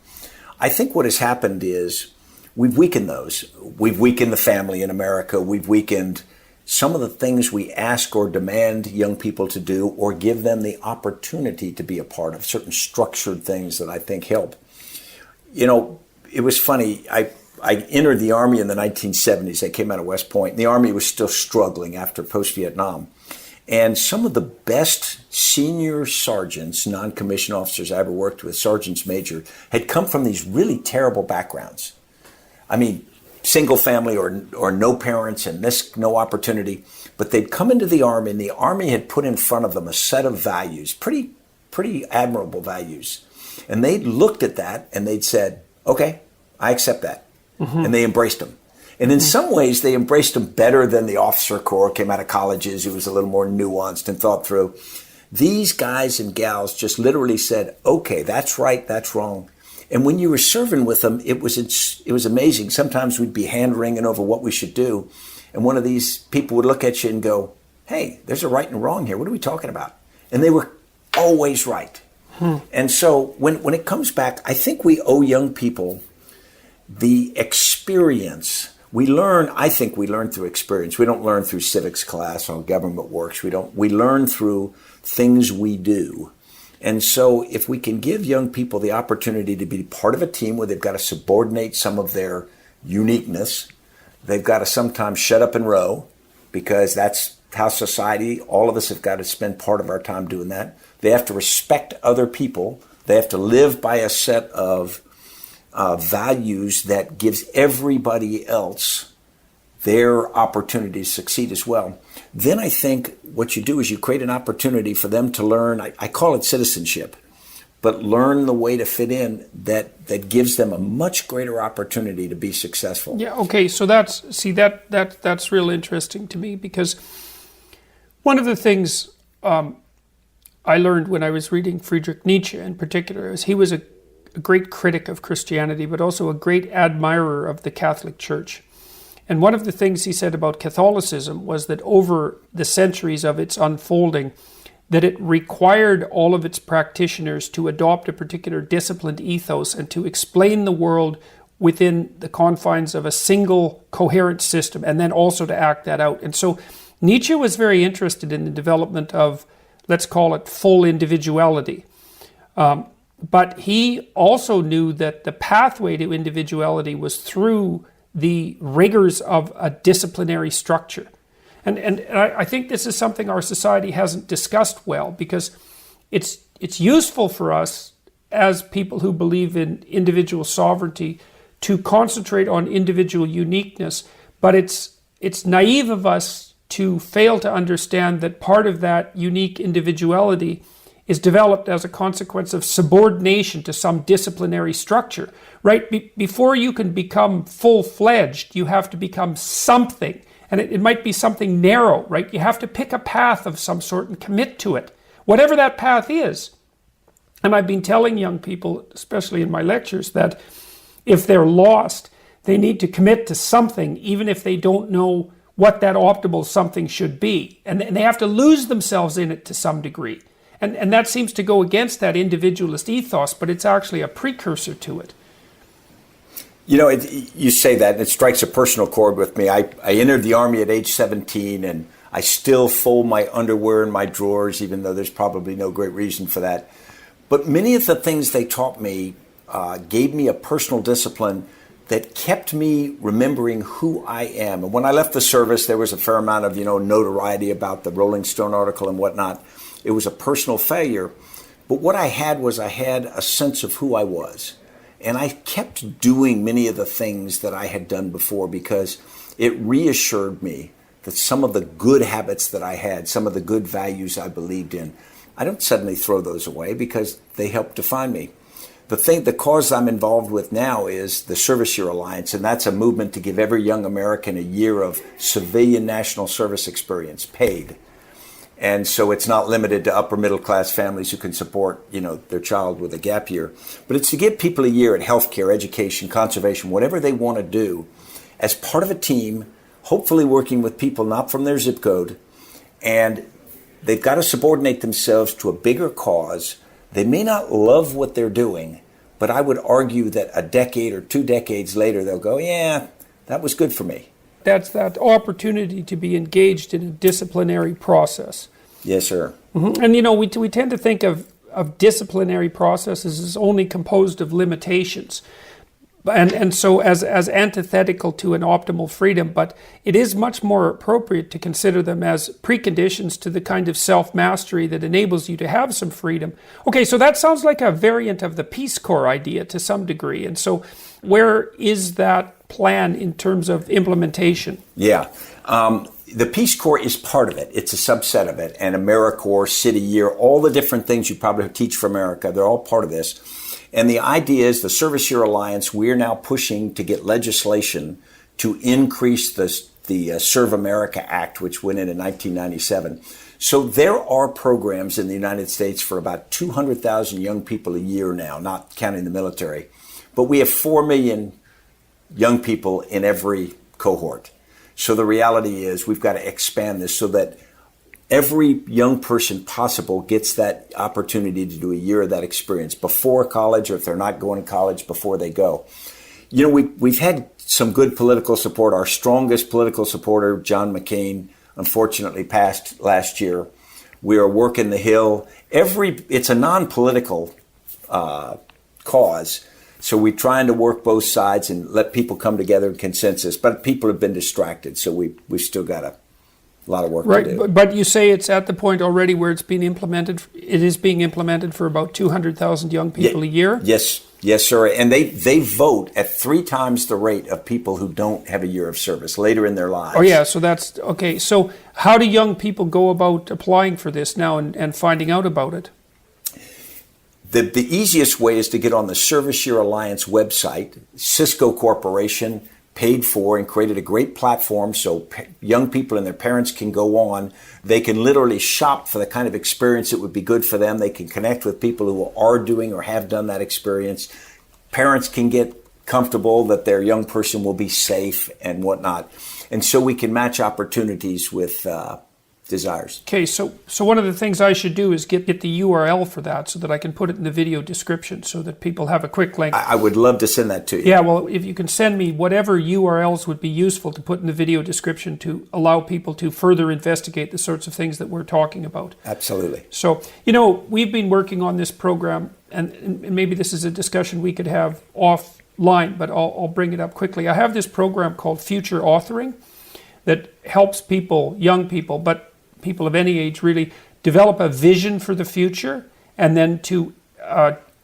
I think what has happened is we've weakened those. We've weakened the family in America. We've weakened some of the things we ask or demand young people to do, or give them the opportunity to be a part of, certain structured things that I think help. You know, it was funny. I entered the Army in the 1970s. I came out of West Point. The Army was still struggling after post-Vietnam. And some of the best senior sergeants, non-commissioned officers I ever worked with, sergeants major, had come from these really terrible backgrounds. I mean, single family or no parents and no opportunity. But they'd come into the Army, and the Army had put in front of them a set of values, pretty admirable values. And they'd looked at that and they'd said, okay, I accept that. Mm-hmm. And they embraced them. And in some ways, they embraced them better than the officer corps, came out of colleges. It was a little more nuanced and thought through. These guys and gals just literally said, okay, that's right, that's wrong. And when you were serving with them, it was amazing. Sometimes we'd be hand-wringing over what we should do. And one of these people would look at you and go, hey, there's a right and wrong here. What are we talking about? And they were always right. And so when it comes back, I think we owe young people the experience. I think we learn through experience. We don't learn through civics class or government works. We learn through things we do. And so if we can give young people the opportunity to be part of a team where they've got to subordinate some of their uniqueness, they've got to sometimes shut up and row, because that's how society, all of us have got to spend part of our time doing that. They have to respect other people. They have to live by a set of values that gives everybody else their opportunity to succeed as well. Then I think what you do is you create an opportunity for them to learn, I call it citizenship, but learn the way to fit in that gives them a much greater opportunity to be successful. Yeah, okay, so that's real interesting to me, because one of the things I learned when I was reading Friedrich Nietzsche in particular is he was a great critic of Christianity, but also a great admirer of the Catholic Church. And one of the things he said about Catholicism was that over the centuries of its unfolding, that it required all of its practitioners to adopt a particular disciplined ethos and to explain the world within the confines of a single coherent system, and then also to act that out. And so Nietzsche was very interested in the development of, let's call it, full individuality. But he also knew that the pathway to individuality was through the rigors of a disciplinary structure. And I think this is something our society hasn't discussed well, because it's useful for us as people who believe in individual sovereignty to concentrate on individual uniqueness, but it's naive of us to fail to understand that part of that unique individuality is developed as a consequence of subordination to some disciplinary structure, right? Before you can become full-fledged, you have to become something. And it might be something narrow, right? You have to pick a path of some sort and commit to it, whatever that path is. And I've been telling young people, especially in my lectures, that if they're lost, they need to commit to something, even if they don't know what that optimal something should be. And they have to lose themselves in it to some degree. And that seems to go against that individualist ethos, but it's actually a precursor to it. You know, you say that, and it strikes a personal chord with me. I entered the Army at age 17, and I still fold my underwear in my drawers, even though there's probably no great reason for that. But many of the things they taught me gave me a personal discipline that kept me remembering who I am. And when I left the service, there was a fair amount of, notoriety about the Rolling Stone article and whatnot. It was a personal failure. But what I had was I had a sense of who I was. And I kept doing many of the things that I had done before because it reassured me that some of the good habits that I had, some of the good values I believed in, I don't suddenly throw those away because they helped define me. The cause I'm involved with now is the Service Year Alliance, and that's a movement to give every young American a year of civilian national service experience, paid. And so it's not limited to upper middle class families who can support, their child with a gap year. But it's to give people a year at healthcare, education, conservation, whatever they want to do, as part of a team, hopefully working with people not from their zip code. And they've got to subordinate themselves to a bigger cause. They may not love what they're doing, but I would argue that a decade or 2 decades later, they'll go, yeah, that was good for me. That's that opportunity to be engaged in a disciplinary process. Yes, sir. Mm-hmm. And, we tend to think of disciplinary processes as only composed of limitations. And so as antithetical to an optimal freedom, but it is much more appropriate to consider them as preconditions to the kind of self-mastery that enables you to have some freedom. Okay, so that sounds like a variant of the Peace Corps idea to some degree. And so where is that plan in terms of implementation? Yeah. The Peace Corps is part of it. It's a subset of it. And AmeriCorps, City Year, all the different things you probably teach for America, they're all part of this. And the idea is the Service Year Alliance, we're now pushing to get legislation to increase the Serve America Act, which went in 1997. So there are programs in the United States for about 200,000 young people a year now, not counting the military. But we have 4 million young people in every cohort. So the reality is we've got to expand this so that every young person possible gets that opportunity to do a year of that experience before college, or if they're not going to college, before they go. We've had some good political support. Our strongest political supporter, John McCain, unfortunately passed last year. We are working the Hill. It's a non-political cause. So we're trying to work both sides and let people come together in consensus. But people have been distracted, so we've still got a lot of work to do. But you say it's at the point already where it's being implemented. It is being implemented for about 200,000 young people a year? Yes, sir. And they vote at 3 times the rate of people who don't have a year of service later in their lives. Oh, yeah. So that's okay. So how do young people go about applying for this now and finding out about it? The easiest way is to get on the Service Year Alliance website. Cisco Corporation paid for and created a great platform so young people and their parents can go on. They can literally shop for the kind of experience that would be good for them. They can connect with people who are doing or have done that experience. Parents can get comfortable that their young person will be safe and whatnot. And so we can match opportunities with desires. Okay, so one of the things I should do is get the URL for that so that I can put it in the video description so that people have a quick link. I would love to send that to you. Yeah, well, if you can send me whatever URLs would be useful to put in the video description to allow people to further investigate the sorts of things that we're talking about. Absolutely. So, we've been working on this program, and maybe this is a discussion we could have offline, but I'll bring it up quickly. I have this program called Future Authoring that helps people, young people, but people of any age really, develop a vision for the future and then to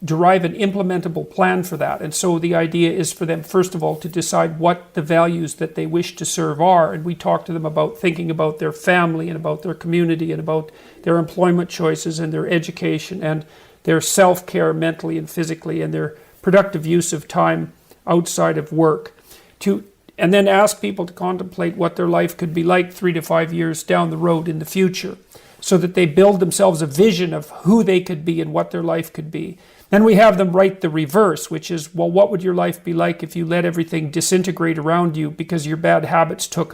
derive an implementable plan for that. And so the idea is for them, first of all, to decide what the values that they wish to serve are. And we talk to them about thinking about their family and about their community and about their employment choices and their education and their self-care mentally and physically and their productive use of time outside of work. And then ask people to contemplate what their life could be like 3 to 5 years down the road in the future, so that they build themselves a vision of who they could be and what their life could be. Then we have them write the reverse, which is, well, what would your life be like if you let everything disintegrate around you because your bad habits took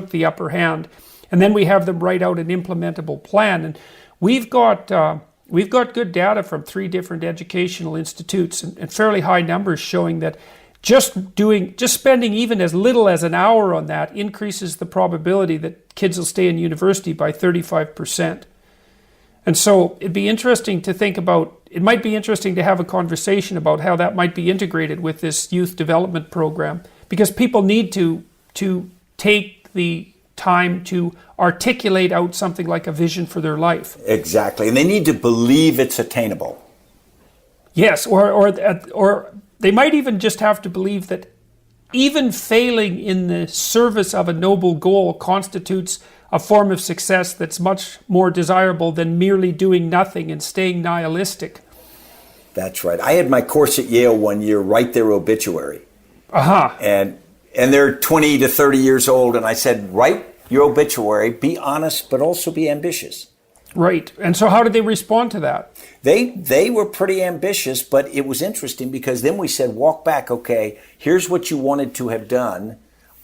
the upper hand? And then we have them write out an implementable plan. And we've got good data from 3 different educational institutes and fairly high numbers showing that just spending even as little as an hour on that increases the probability that kids will stay in university by 35%. And so it might be interesting to have a conversation about how that might be integrated with this youth development program, because people need to take the time to articulate out something like a vision for their life. Exactly. And they need to believe it's attainable. Yes, or they might even just have to believe that even failing in the service of a noble goal constitutes a form of success that's much more desirable than merely doing nothing and staying nihilistic. That's right. I had my course at Yale one year, write their obituary. And they're 20 to 30 years old, and I said, write your obituary, be honest, but also be ambitious. Right. And so how did they respond to that? They were pretty ambitious, but it was interesting because then we said, walk back, okay, here's what you wanted to have done.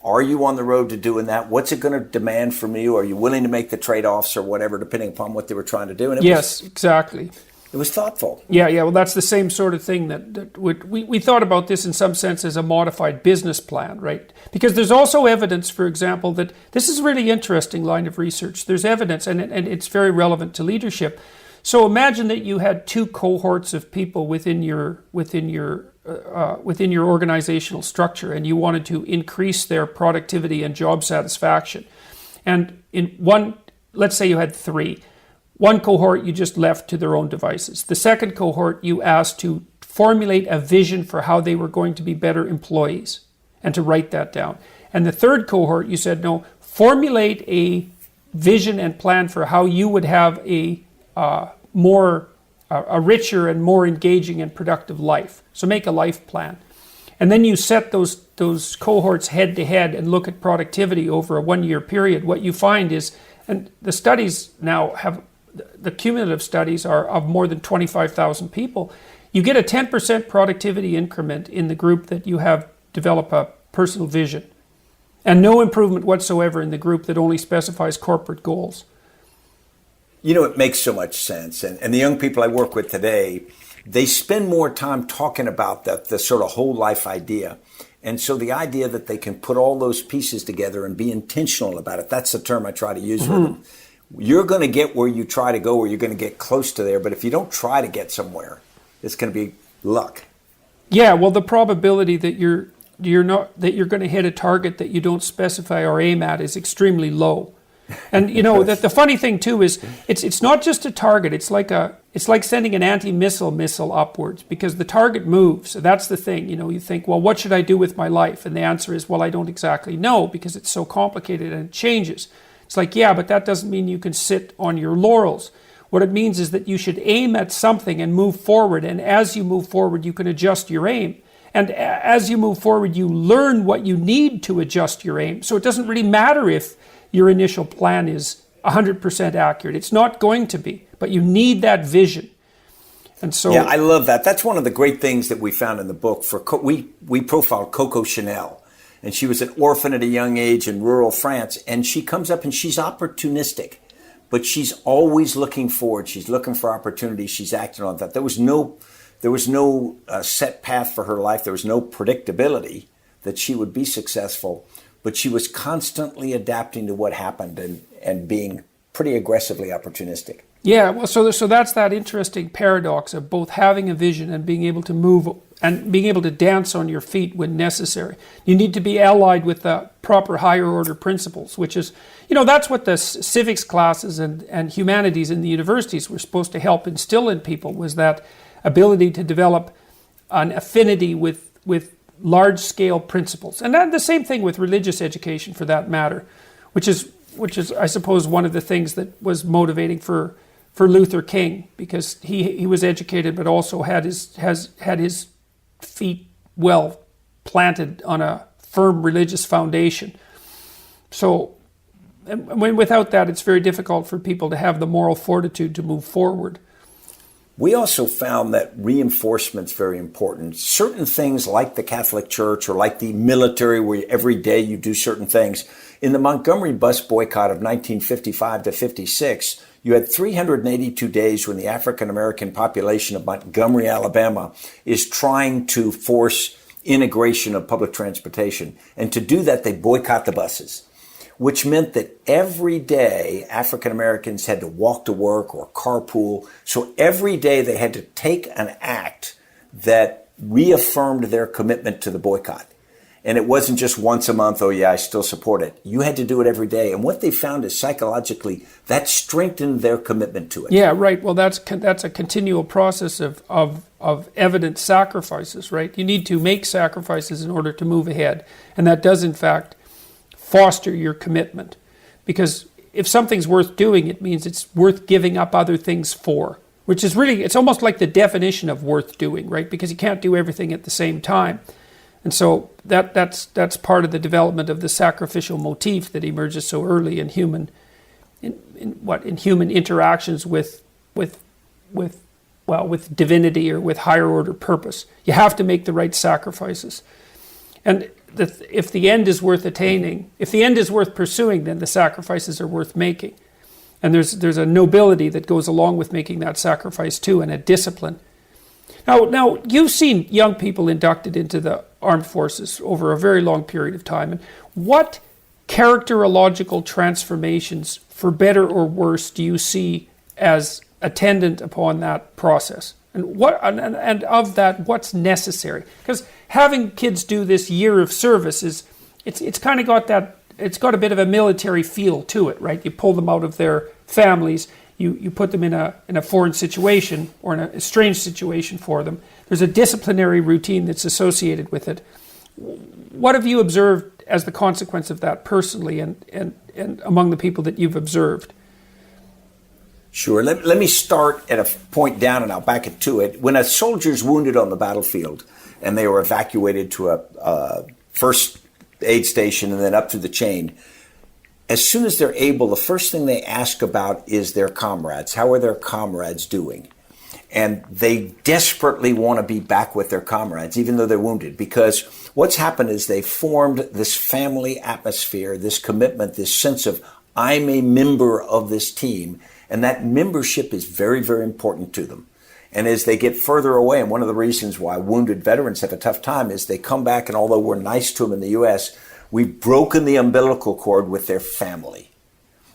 Are you on the road to doing that? What's it going to demand from you? Are you willing to make the trade-offs or whatever, depending upon what they were trying to do? And exactly. It was thoughtful. Yeah. Well, that's the same sort of thing that we thought about this in some sense as a modified business plan, right? Because there's also evidence, for example, that this is a really interesting line of research. There's evidence, and it's very relevant to leadership. So imagine that you had 2 cohorts of people within your organizational structure, and you wanted to increase their productivity and job satisfaction. And in one, let's say you had 3. One cohort you just left to their own devices. The second cohort you asked to formulate a vision for how they were going to be better employees and to write that down. And the third cohort you said, no, formulate a vision and plan for how you would have a richer and more engaging and productive life. So make a life plan. And then you set those cohorts head to head and look at productivity over a 1-year period. What you find is, and the studies now have, the cumulative studies are of more than 25,000 people, you get a 10% productivity increment in the group that you have develop a personal vision, and no improvement whatsoever in the group that only specifies corporate goals. You know, it makes so much sense. And the young people I work with today, they spend more time talking about the sort of whole life idea. And so the idea that they can put all those pieces together and be intentional about it, that's the term I try to use with them. You're going to get where you try to go, or you're going to get close to there. But if you don't try to get somewhere, it's going to be luck. Yeah, well, the probability that you're going to hit a target that you don't specify or aim at is extremely low. And you know that the funny thing too is it's not just a target. It's like sending an anti-missile missile upwards, because the target moves. So that's the thing. You know, you think, well, what should I do with my life? And the answer is, well, I don't exactly know, because it's so complicated and it changes. It's like, yeah, but that doesn't mean you can sit on your laurels. What it means is that you should aim at something and move forward. And as you move forward, you can adjust your aim. And as you move forward, you learn what you need to adjust your aim. So it doesn't really matter if your initial plan is 100% accurate. It's not going to be, but you need that vision. And so, yeah, I love that. That's one of the great things that we found in the book. We profiled Coco Chanel. And she was an orphan at a young age in rural France. And she comes up and she's opportunistic, but she's always looking forward. She's looking for opportunities. She's acting on that. There was no set path for her life. There was no predictability that she would be successful, but she was constantly adapting to what happened and being pretty aggressively opportunistic. Yeah, well, so that's that interesting paradox of both having a vision and being able to move and being able to dance on your feet when necessary. You need to be allied with the proper higher order principles, which is, you know, that's what the civics classes and humanities in the universities were supposed to help instill in people, was that ability to develop an affinity with large-scale principles. And the same thing with religious education, for that matter, which is, I suppose, one of the things that was motivating for Luther King, because he was educated, but also had his feet well planted on a firm religious foundation. So, without that, it's very difficult for people to have the moral fortitude to move forward. We also found that reinforcement's very important. Certain things like the Catholic Church or like the military, where every day you do certain things. In the Montgomery bus boycott of 1955 to 56, you had 382 days when the African American population of Montgomery, Alabama, is trying to force integration of public transportation. And to do that, they boycott the buses, which meant that every day African Americans had to walk to work or carpool. So every day they had to take an act that reaffirmed their commitment to the boycott. And it wasn't just once a month, oh yeah, I still support it. You had to do it every day. And what they found is psychologically that strengthened their commitment to it. Yeah, right. Well, that's a continual process of evident sacrifices, right? You need to make sacrifices in order to move ahead. And that does, in fact, foster your commitment. Because if something's worth doing, it means it's worth giving up other things for, which is really, it's almost like the definition of worth doing, right? Because you can't do everything at the same time. And so that's part of the development of the sacrificial motif that emerges so early in human interactions with divinity or with higher order purpose. You have to make the right sacrifices. And if the end is worth attaining, if the end is worth pursuing, then the sacrifices are worth making. And there's a nobility that goes along with making that sacrifice too, and a discipline. Now you've seen young people inducted into the armed forces over a very long period of time. And what characterological transformations, for better or worse, do you see as attendant upon that process? And of that, what's necessary? Because having kids do this year of service it's kind of got that, it's got a bit of a military feel to it, right? You pull them out of their families, you put them in a foreign situation or in a strange situation for them. There's a disciplinary routine that's associated with it. What have you observed as the consequence of that personally and among the people that you've observed? Sure. Let me start at a point down and I'll back it to it. When a soldier's wounded on the battlefield and they were evacuated to a first aid station and then up through the chain, as soon as they're able, the first thing they ask about is their comrades. How are their comrades doing? And they desperately want to be back with their comrades, even though they're wounded, because what's happened is they formed this family atmosphere, this commitment, this sense of, I'm a member of this team. And that membership is very, very important to them. And as they get further away, and one of the reasons why wounded veterans have a tough time is they come back, and although we're nice to them in the U.S., we've broken the umbilical cord with their family.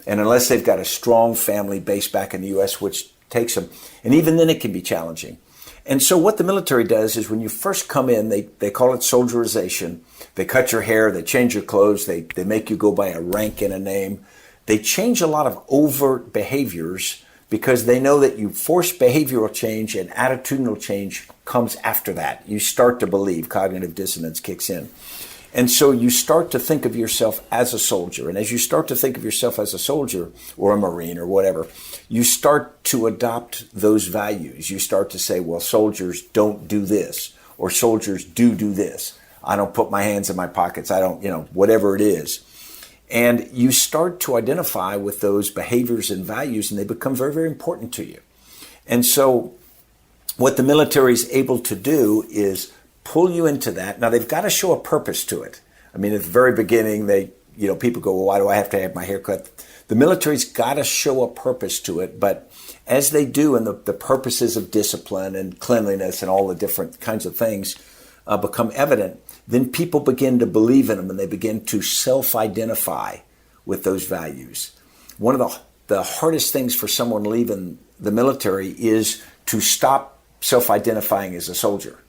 And unless they've got a strong family base back in the U.S., which takes them, and even then it can be challenging. And so what the military does is when you first come in, they call it soldierization. They cut your hair, they change your clothes, they make you go by a rank and a name. They change a lot of overt behaviors because they know that you force behavioral change and attitudinal change comes after that. You start to believe, cognitive dissonance kicks in. And so you start to think of yourself as a soldier. And as you start to think of yourself as a soldier or a Marine or whatever, you start to adopt those values. You start to say, well, soldiers don't do this, or soldiers do this. I don't put my hands in my pockets. I don't, whatever it is. And you start to identify with those behaviors and values, and they become very, very important to you. And so what the military is able to do is pull you into that. Now, they've got to show a purpose to it. I mean, at the very beginning, people go, well, why do I have to have my hair cut? The military's got to show a purpose to it. But as they do, and the purposes of discipline and cleanliness and all the different kinds of things become evident, then people begin to believe in them and they begin to self-identify with those values. One of the hardest things for someone leaving the military is to stop self-identifying as a soldier.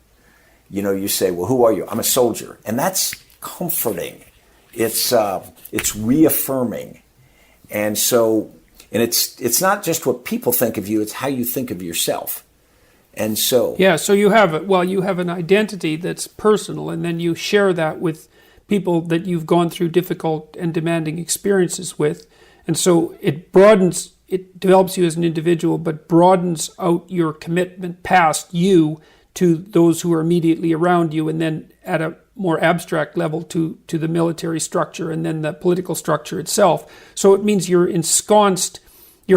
You say, well, who are you? I'm a soldier. And that's comforting. It's reaffirming. And it's not just what people think of you, it's how you think of yourself. And so... Yeah, so you have an identity that's personal, and then you share that with people that you've gone through difficult and demanding experiences with. And so it develops you as an individual, but broadens out your commitment past you to those who are immediately around you, and then at a more abstract level to the military structure and then the political structure itself. So it means your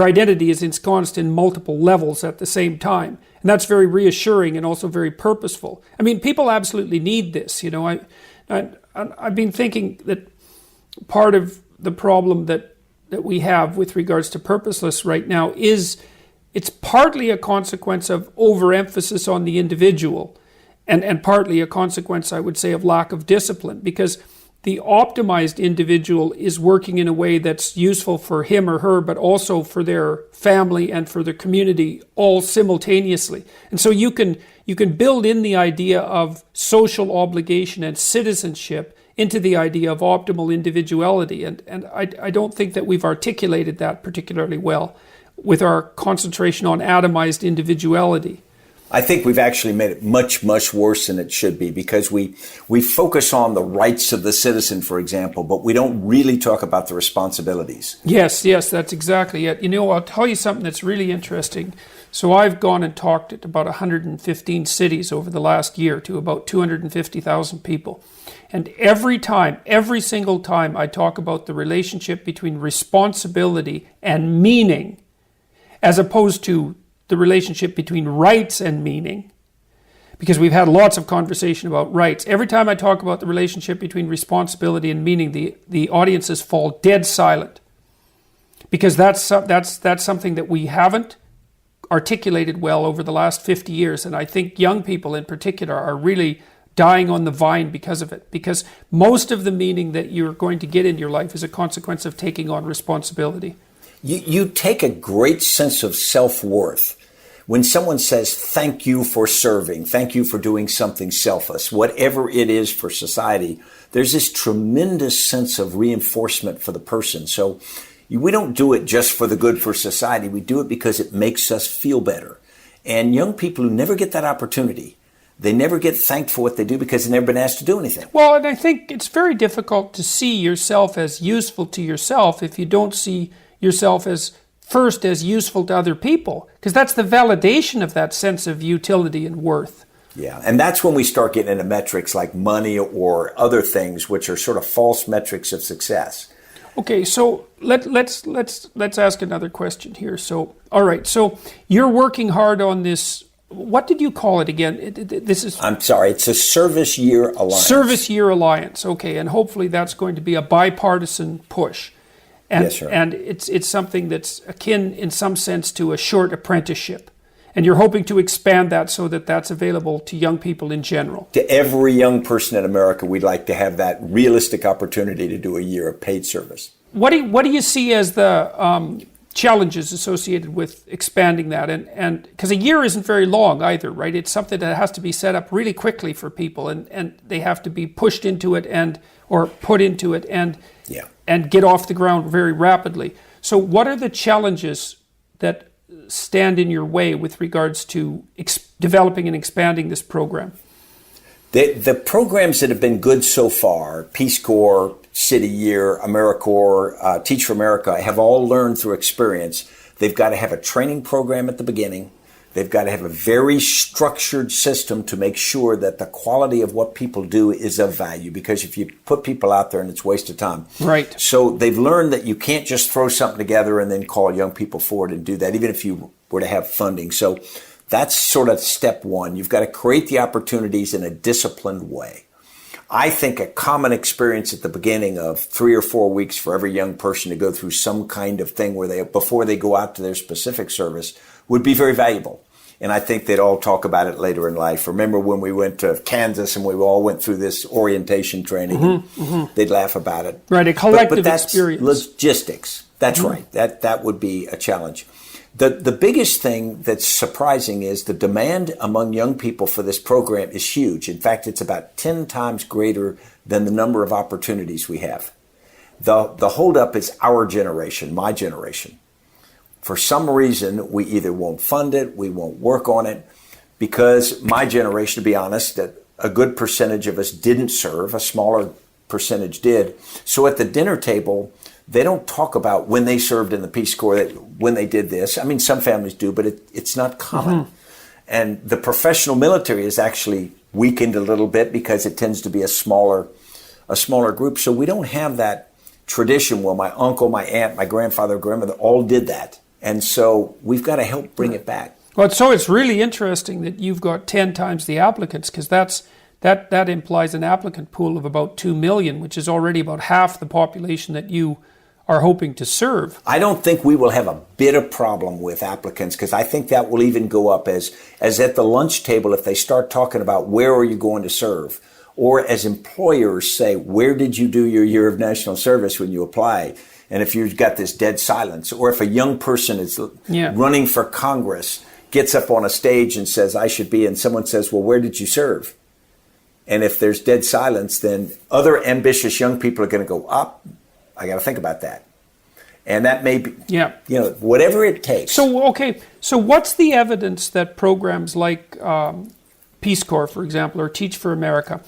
identity is ensconced in multiple levels at the same time. And that's very reassuring and also very purposeful. I mean, people absolutely need this. You know, I've been thinking that part of the problem that we have with regards to purposeless right now is it's partly a consequence of overemphasis on the individual and partly a consequence, I would say, of lack of discipline, because the optimized individual is working in a way that's useful for him or her, but also for their family and for their community all simultaneously. And so you can build in the idea of social obligation and citizenship into the idea of optimal individuality. And I don't think that we've articulated that particularly well with our concentration on atomized individuality. I think we've actually made it much, much worse than it should be, because we focus on the rights of the citizen, for example, but we don't really talk about the responsibilities. Yes, that's exactly it. You know, I'll tell you something that's really interesting. So I've gone and talked at about 115 cities over the last year to about 250,000 people. And every single time I talk about the relationship between responsibility and meaning, as opposed to the relationship between rights and meaning, because we've had lots of conversation about rights. Every time I talk about the relationship between responsibility and meaning, the audiences fall dead silent, because that's something that we haven't articulated well over the last 50 years. And I think young people in particular are really dying on the vine because of it, because most of the meaning that you're going to get in your life is a consequence of taking on responsibility. You take a great sense of self-worth when someone says, thank you for serving, thank you for doing something selfless, whatever it is for society. There's this tremendous sense of reinforcement for the person. So we don't do it just for the good for society. We do it because it makes us feel better. And young people who never get that opportunity, they never get thanked for what they do because they've never been asked to do anything. Well, and I think it's very difficult to see yourself as useful to yourself if you don't see yourself as useful to other people, because that's the validation of that sense of utility and worth. Yeah, and that's when we start getting into metrics like money or other things, which are sort of false metrics of success. Okay, so let's ask another question here. So, all right, so you're working hard on this. What did you call it again? I'm sorry, it's a Service Year Alliance. Service Year Alliance, okay, and hopefully that's going to be a bipartisan push. And, yes, sir. And it's something that's akin in some sense to a short apprenticeship. And you're hoping to expand that so that that's available to young people in general. To every young person in America, we'd like to have that realistic opportunity to do a year of paid service. What do you see as the challenges associated with expanding that? And because a year isn't very long either, right? It's something that has to be set up really quickly for people, and they have to be pushed into it or put into it and get off the ground very rapidly. So what are the challenges that stand in your way with regards to developing and expanding this program? The programs that have been good so far, Peace Corps, City Year, AmeriCorps, Teach for America, have all learned through experience. They've got to have a training program at the beginning. They've got to have a very structured system to make sure that the quality of what people do is of value, because if you put people out there and it's a waste of time. Right. So they've learned that you can't just throw something together and then call young people forward and do that, even if you were to have funding. So that's sort of step one. You've got to create the opportunities in a disciplined way. I think a common experience at the beginning of 3 or 4 weeks for every young person to go through some kind of thing where before they go out to their specific service would be very valuable. And I think they'd all talk about it later in life. Remember when we went to Kansas and we all went through this orientation training, they'd laugh about it. Right, a collective but that's experience. Logistics. That's right. That would be a challenge. The biggest thing that's surprising is the demand among young people for this program is huge. In fact, it's about 10 times greater than the number of opportunities we have. The holdup is our generation, my generation. For some reason, we either won't fund it, we won't work on it. because my generation, to be honest, that a good percentage of us didn't serve, a smaller percentage did. So at the dinner table, they don't talk about when they served in the Peace Corps, that when they did this. I mean, some families do, but it's not common. And the professional military is actually weakened a little bit because it tends to be a smaller group. So we don't have that tradition where my uncle, my aunt, my grandfather, grandmother all did that. And so we've got to help bring it back. Well, so it's really interesting that you've got 10 times the applicants, because that implies an applicant pool of about 2 million, which is already about half the population that you are hoping to serve. I don't think we will have a bit of problem with applicants, because I think that will even go up as at the lunch table, if they start talking about where are you going to serve, or as employers say, where did you do your year of national service when you apply? And if you've got this dead silence, or if a young person is running for Congress, gets up on a stage and says, I should be, and someone says, well, where did you serve? And if there's dead silence, then other ambitious young people are going to go up. I got to think about that. And that may be, whatever it takes. So what's the evidence that programs like Peace Corps, for example, or Teach for America,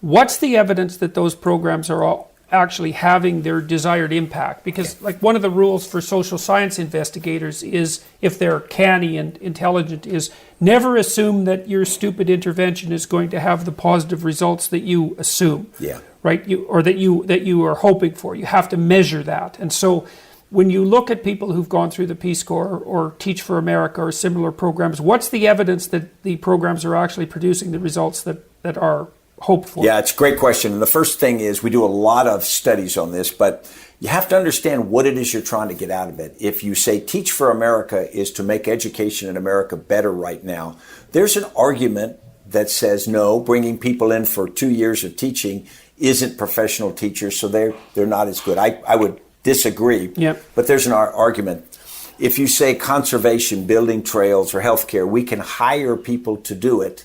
what's the evidence that those programs are all actually having their desired impact? Because like one of the rules for social science investigators is, if they're canny and intelligent, is never assume that your stupid intervention is going to have the positive results that you assume. Yeah. Right? That you are hoping for. You have to measure that. And so when you look at people who've gone through the Peace Corps or Teach for America or similar programs, what's the evidence that the programs are actually producing the results that are hoped for? Yeah, it's a great question. And the first thing is, we do a lot of studies on this, but you have to understand what it is you're trying to get out of it. If you say Teach for America is to make education in America better right now, there's an argument that says no, bringing people in for 2 years of teaching isn't professional teachers, so they're not as good. I would disagree, but there's an argument. If you say conservation, building trails, or healthcare, we can hire people to do it,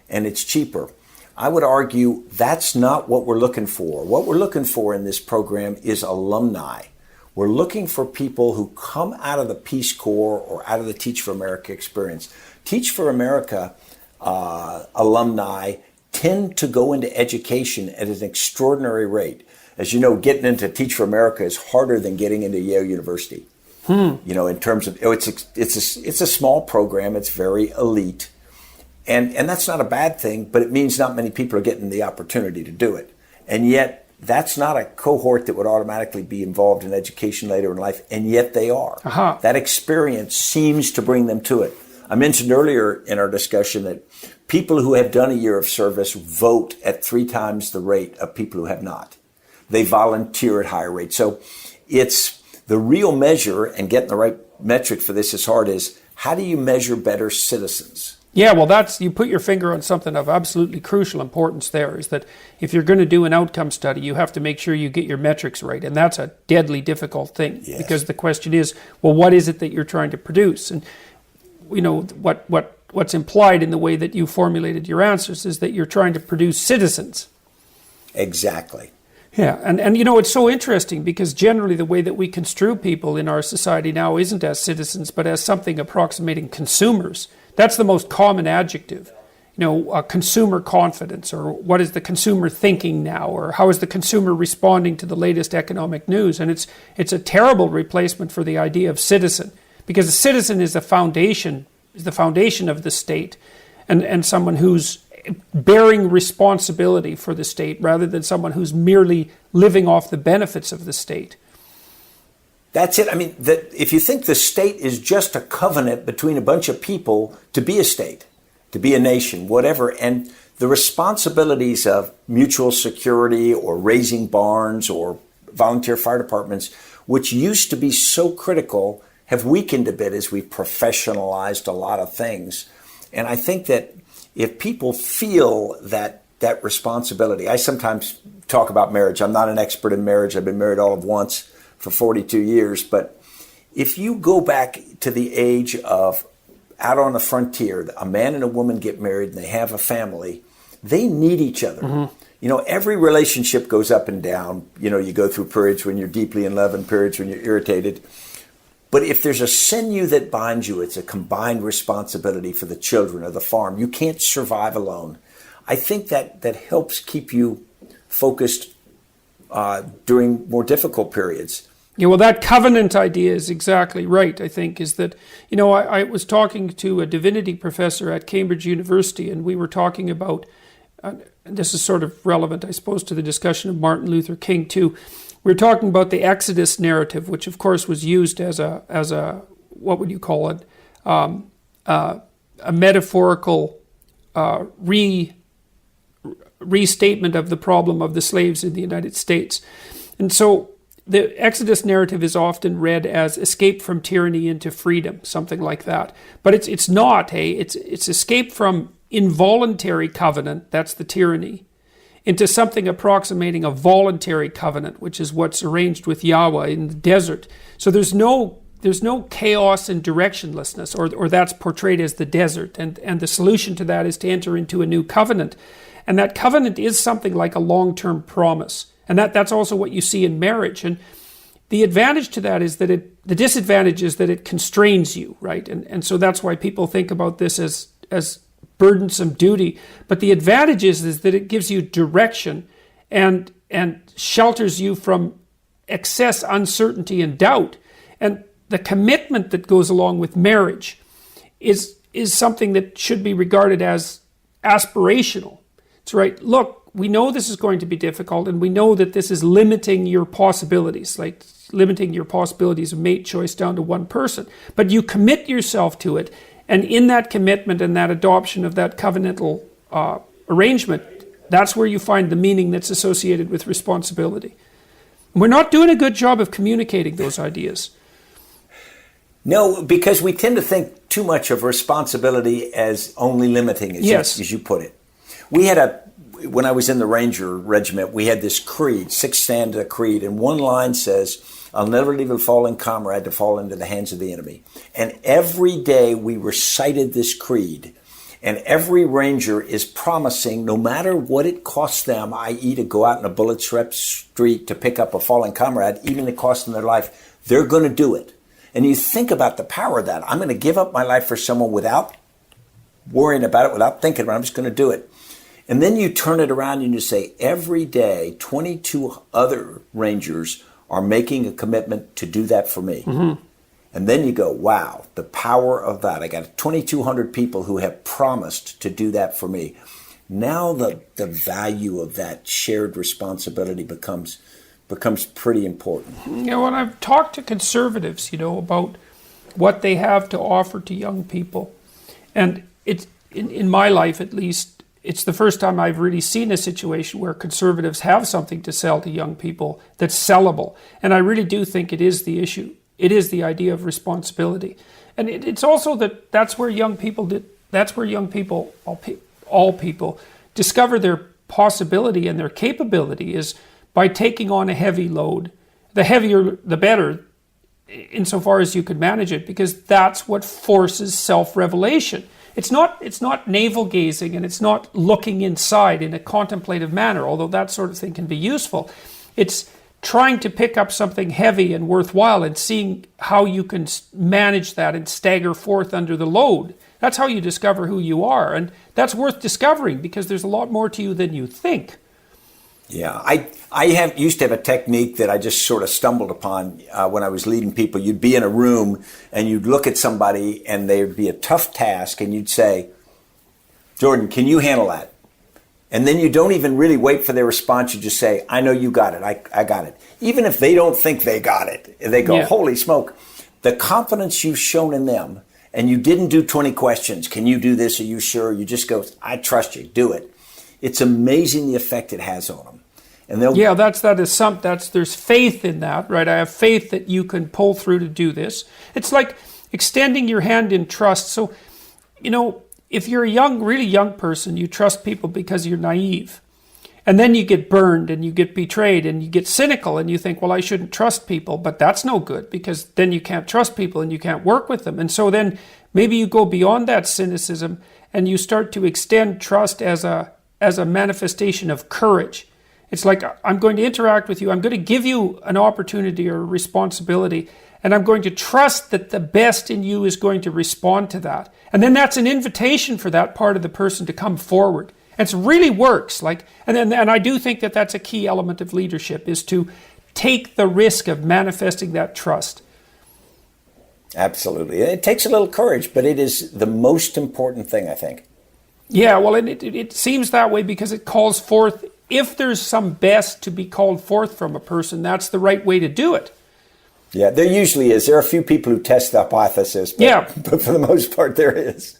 and it's cheaper. I would argue that's not what we're looking for. What we're looking for in this program is alumni. We're looking for people who come out of the Peace Corps or out of the Teach for America experience. Teach for America alumni tend to go into education at an extraordinary rate. As you know, getting into Teach for America is harder than getting into Yale University. In terms of, it's a small program, it's very elite. And that's not a bad thing, but it means not many people are getting the opportunity to do it. And yet, that's not a cohort that would automatically be involved in education later in life, and yet they are. That experience seems to bring them to it. I mentioned earlier in our discussion that people who have done a year of service vote at 3 times the rate of people who have not. They volunteer at higher rates. So it's the real measure, and getting the right metric for this is hard, is how do you measure better citizens? Yeah, well, you put your finger on something of absolutely crucial importance there, is that if you're going to do an outcome study, you have to make sure you get your metrics right. And that's a deadly difficult thing, because the question is, well, what is it that you're trying to produce? And, what's implied in the way that you formulated your answers is that you're trying to produce citizens. Exactly. Yeah, and it's so interesting, because generally the way that we construe people in our society now isn't as citizens, but as something approximating consumers. That's the most common adjective. Consumer confidence, or what is the consumer thinking now, or how is the consumer responding to the latest economic news? And it's a terrible replacement for the idea of citizen, because a citizen is the foundation of the state, and someone who's bearing responsibility for the state rather than someone who's merely living off the benefits of the state. That's it. I mean, if you think the state is just a covenant between a bunch of people to be a state, to be a nation, whatever, and the responsibilities of mutual security or raising barns or volunteer fire departments, which used to be so critical, have weakened a bit as we've professionalized a lot of things. And I think that if people feel that responsibility, I sometimes talk about marriage. I'm not an expert in marriage. I've been married all of once for 42 years. But if you go back to the age of out on the frontier, a man and a woman get married and they have a family, they need each other. Every relationship goes up and down. You go through periods when you're deeply in love and periods when you're irritated. But if there's a sinew that binds you, it's a combined responsibility for the children of the farm. You can't survive alone. I think that helps keep you focused during more difficult periods. Yeah, well, that covenant idea is exactly right, I think, is that, I was talking to a divinity professor at Cambridge University, and we were talking about, and this is sort of relevant, I suppose, to the discussion of Martin Luther King, too. We were talking about the Exodus narrative, which, of course, was used as a what would you call it, a metaphorical restatement of the problem of the slaves in the United States. And so the Exodus narrative is often read as escape from tyranny into freedom, something like that. But it's not, it's escape from involuntary covenant, that's the tyranny, into something approximating a voluntary covenant, which is what's arranged with Yahweh in the desert. So there's no chaos and directionlessness, or that's portrayed as the desert. And the solution to that is to enter into a new covenant. And that covenant is something like a long-term promise. And that's also what you see in marriage. And the advantage to that is that the disadvantage is that it constrains you, right? And so that's why people think about this as burdensome duty. But the advantage is that it gives you direction and shelters you from excess uncertainty and doubt. And the commitment that goes along with marriage is something that should be regarded as aspirational. It's right. Look, we know this is going to be difficult, and we know that this is limiting your possibilities, like limiting your possibilities of mate choice down to one person. But you commit yourself to it, and in that commitment and that adoption of that covenantal arrangement, that's where you find the meaning that's associated with responsibility. We're not doing a good job of communicating those ideas. No, because we tend to think too much of responsibility as only limiting, as you put it. We had when I was in the Ranger Regiment, we had this creed, 6-stanza creed, and one line says, "I'll never leave a fallen comrade to fall into the hands of the enemy." And every day we recited this creed, and every Ranger is promising, no matter what it costs them, i.e. to go out in a bullet-swept street to pick up a fallen comrade, even if it costs them their life, they're going to do it. And you think about the power of that. I'm going to give up my life for someone without worrying about it, without thinking about it. I'm just going to do it. And then you turn it around and you say, every day, 22 other Rangers are making a commitment to do that for me. Mm-hmm. And then you go, wow, the power of that. I got 2,200 people who have promised to do that for me. Now the value of that shared responsibility becomes pretty important. When I've talked to conservatives, about what they have to offer to young people, and it's in my life at least, it's the first time I've really seen a situation where conservatives have something to sell to young people that's sellable. And I really do think it is the issue. It is the idea of responsibility. And it's also that's where young people, all people, discover their possibility and their capability is by taking on a heavy load. The heavier, the better, insofar as you could manage it, because that's what forces self-revelation. It's not navel-gazing, and it's not looking inside in a contemplative manner, although that sort of thing can be useful. It's trying to pick up something heavy and worthwhile and seeing how you can manage that and stagger forth under the load. That's how you discover who you are, and that's worth discovering because there's a lot more to you than you think. Yeah, I used to have a technique that I just sort of stumbled upon when I was leading people. You'd be in a room and you'd look at somebody and there'd be a tough task and you'd say, "Jordan, can you handle that?" And then you don't even really wait for their response. You just say, "I know you got it. I got it." Even if they don't think they got it, they go, yeah. Holy smoke. The confidence you've shown in them, and you didn't do 20 questions. Can you do this? Are you sure? You just go, "I trust you. Do it." It's amazing the effect it has on them. And there's faith in that, right? I have faith that you can pull through to do this. It's like extending your hand in trust. So, if you're a really young person, you trust people because you're naive. And then you get burned and you get betrayed and you get cynical and you think, well, I shouldn't trust people, but that's no good because then you can't trust people and you can't work with them. And so then maybe you go beyond that cynicism and you start to extend trust as a manifestation of courage. It's like, I'm going to interact with you. I'm going to give you an opportunity or a responsibility, and I'm going to trust that the best in you is going to respond to that. And then that's an invitation for that part of the person to come forward. And it really works. And I do think that that's a key element of leadership, is to take the risk of manifesting that trust. Absolutely. It takes a little courage, but it is the most important thing, I think. Yeah, well, it seems that way because it calls forth, if there's some best to be called forth from a person, that's the right way to do it. Yeah, there usually is. There are a few people who test the hypothesis, but for the most part, there is.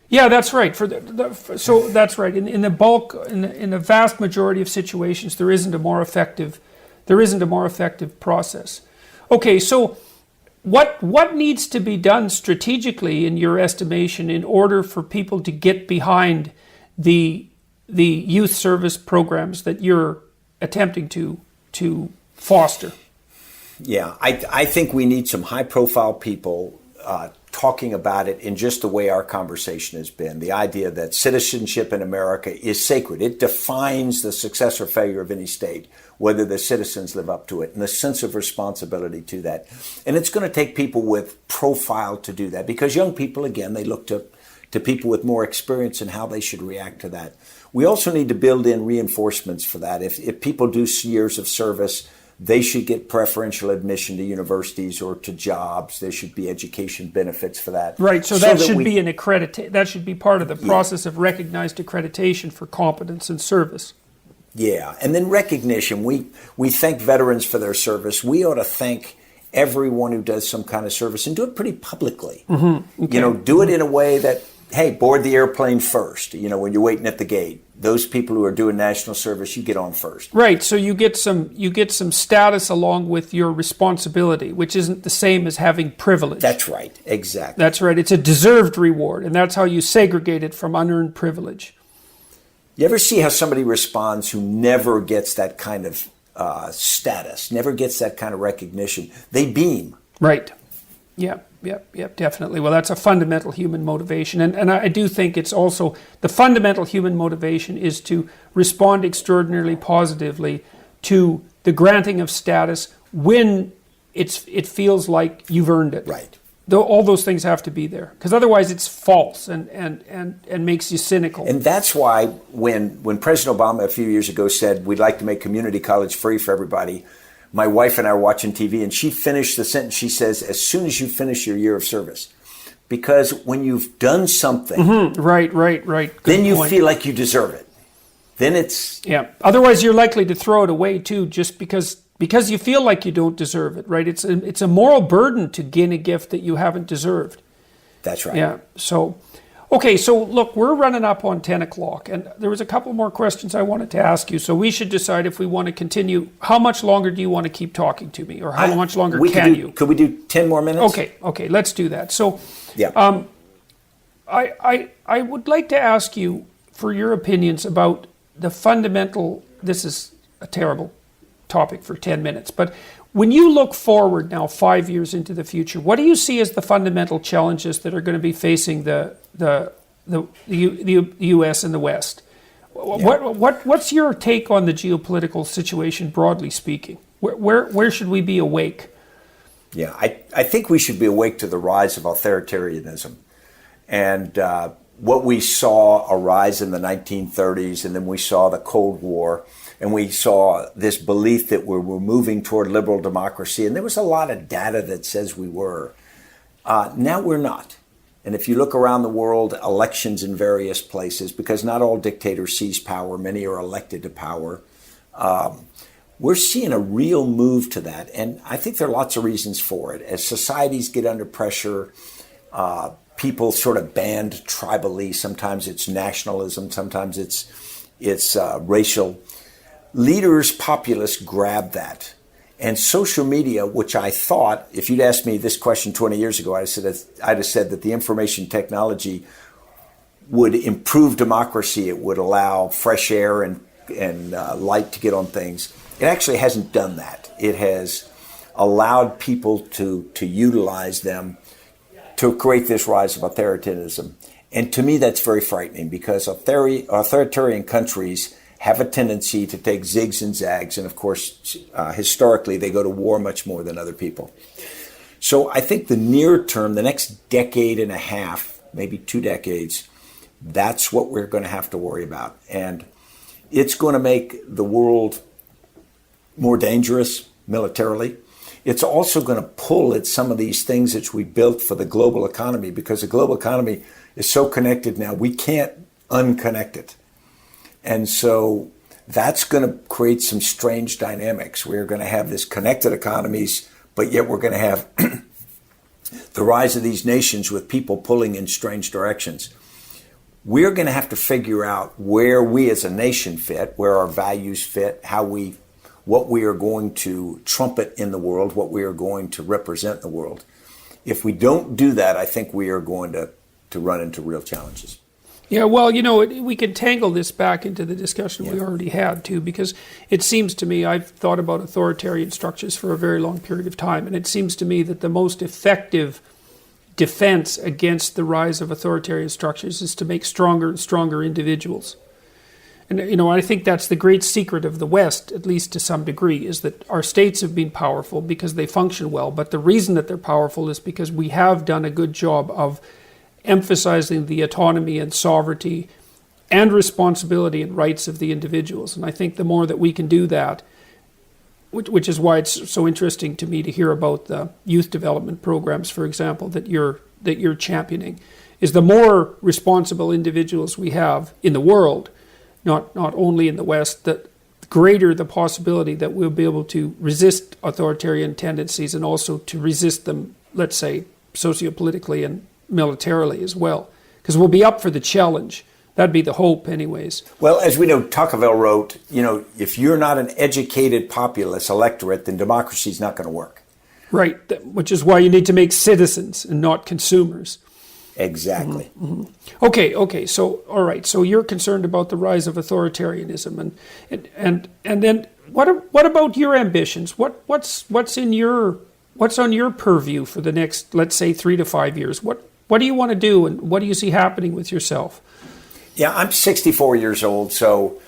Yeah, that's right. So that's right. In the vast majority of situations, there isn't a more effective process. Okay, so what needs to be done strategically, in your estimation, in order for people to get behind the youth service programs that you're attempting to foster? Yeah, I think we need some high-profile people talking about it in just the way our conversation has been. The idea that citizenship in America is sacred. It defines the success or failure of any state, whether the citizens live up to it, and the sense of responsibility to that. And it's going to take people with profile to do that, because young people, again, they look to people with more experience in how they should react to that. We also need to build in reinforcements for that. If people do years of service, they should get preferential admission to universities or to jobs. There should be education benefits for that. Right, so that should be an accreditation. That should be part of the process of recognized accreditation for competence and service. Yeah, and then recognition. We thank veterans for their service. We ought to thank everyone who does some kind of service, and do it pretty publicly. Mm-hmm. Okay. Do it in a way that, hey, board the airplane first. When you're waiting at the gate, those people who are doing national service, you get on first. Right. So you get some status along with your responsibility, which isn't the same as having privilege. That's right. Exactly. That's right. It's a deserved reward, and that's how you segregate it from unearned privilege. You ever see how somebody responds who never gets that kind of status, never gets that kind of recognition? They beam. Right. Yeah, definitely. Well, that's a fundamental human motivation. And I do think it's also, the fundamental human motivation is to respond extraordinarily positively to the granting of status when it feels like you've earned it. Right. All those things have to be there, because otherwise it's false and makes you cynical. And that's why when President Obama a few years ago said, we'd like to make community college free for everybody, my wife and I were watching TV, and she finished the sentence. She says, as soon as you finish your year of service. Because when you've done something, mm-hmm. Right. Then you feel like you deserve it. Then it's... Yeah. Otherwise, you're likely to throw it away, too, just because you feel like you don't deserve it, right? It's a moral burden to gain a gift that you haven't deserved. That's right. Yeah. So, okay, so look, we're running up on 10 o'clock, and there was a couple more questions I wanted to ask you, so we should decide if we want to continue. How much longer do you want to keep talking to me, or how much longer can you? Could we do 10 more minutes? Okay, let's do that. So, yeah. I would like to ask you for your opinions about the fundamental, this is a terrible topic for 10 minutes, but when you look forward now 5 years into the future, what do you see as the fundamental challenges that are going to be facing the U.S. and the West? Yeah. What's your take on the geopolitical situation, broadly speaking? Where should we be awake? Yeah, I think we should be awake to the rise of authoritarianism. And what we saw arise in the 1930s, and then we saw the Cold War, and we saw this belief that we were moving toward liberal democracy. And there was a lot of data that says we were. Now we're not. And if you look around the world, elections in various places, because not all dictators seize power, many are elected to power. We're seeing a real move to that. And I think there are lots of reasons for it. As societies get under pressure, people sort of band tribally. Sometimes it's nationalism. Sometimes it's racial. Leaders, populists grab that. And social media, which I thought, if you'd asked me this question 20 years ago, I'd have said that the information technology would improve democracy. It would allow fresh air and light to get on things. It actually hasn't done that. It has allowed people to utilize them to create this rise of authoritarianism. And to me, that's very frightening, because authoritarian countries have a tendency to take zigs and zags. And of course, historically, they go to war much more than other people. So I think the near term, the next decade and a half, maybe 2 decades, that's what we're going to have to worry about. And it's going to make the world more dangerous militarily. It's also going to pull at some of these things that we built for the global economy, because the global economy is so connected now, we can't unconnect it. And so that's going to create some strange dynamics. We're going to have this connected economies, but yet we're going to have the rise of these nations with people pulling in strange directions. We're going to have to figure out where we as a nation fit, where our values fit, what we are going to trumpet in the world, what we are going to represent in the world. If we don't do that, I think we are going to run into real challenges. Yeah, well, we can tangle this back into the discussion we already had, too, because it seems to me, I've thought about authoritarian structures for a very long period of time, and it seems to me that the most effective defense against the rise of authoritarian structures is to make stronger and stronger individuals. And, I think that's the great secret of the West, at least to some degree, is that our states have been powerful because they function well. But the reason that they're powerful is because we have done a good job of emphasizing the autonomy and sovereignty and responsibility and rights of the individuals. And I think the more that we can do that, which is why it's so interesting to me to hear about the youth development programs, for example, that you're championing, is the more responsible individuals we have in the world, not only in the West, the greater the possibility that we'll be able to resist authoritarian tendencies and also to resist them, let's say, sociopolitically and militarily as well. Because we'll be up for the challenge. That'd be the hope anyways. Well, as we know, Tocqueville wrote, if you're not an educated populace electorate, then democracy is not going to work. Right, which is why you need to make citizens and not consumers. Exactly. Mm-hmm. Okay. So, all right. So you're concerned about the rise of authoritarianism, and then what about your ambitions? What's on your purview for the next, let's say, 3 to 5 years? What do you want to do, and what do you see happening with yourself? Yeah, I'm 64 years old. So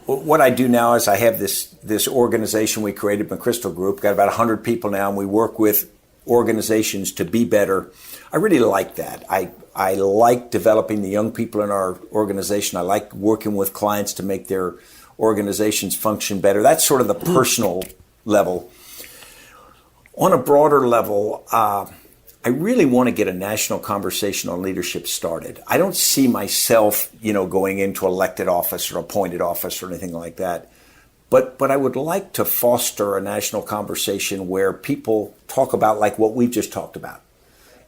what I do now is I have this organization we created, McChrystal Group. Got about 100 people now, and we work with organizations to be better. I really like that. I like developing the young people in our organization. I like working with clients to make their organizations function better. That's sort of the personal level. On a broader level, I really want to get a national conversation on leadership started. I don't see myself, going into elected office or appointed office or anything like that. But I would like to foster a national conversation where people talk about like what we've just talked about.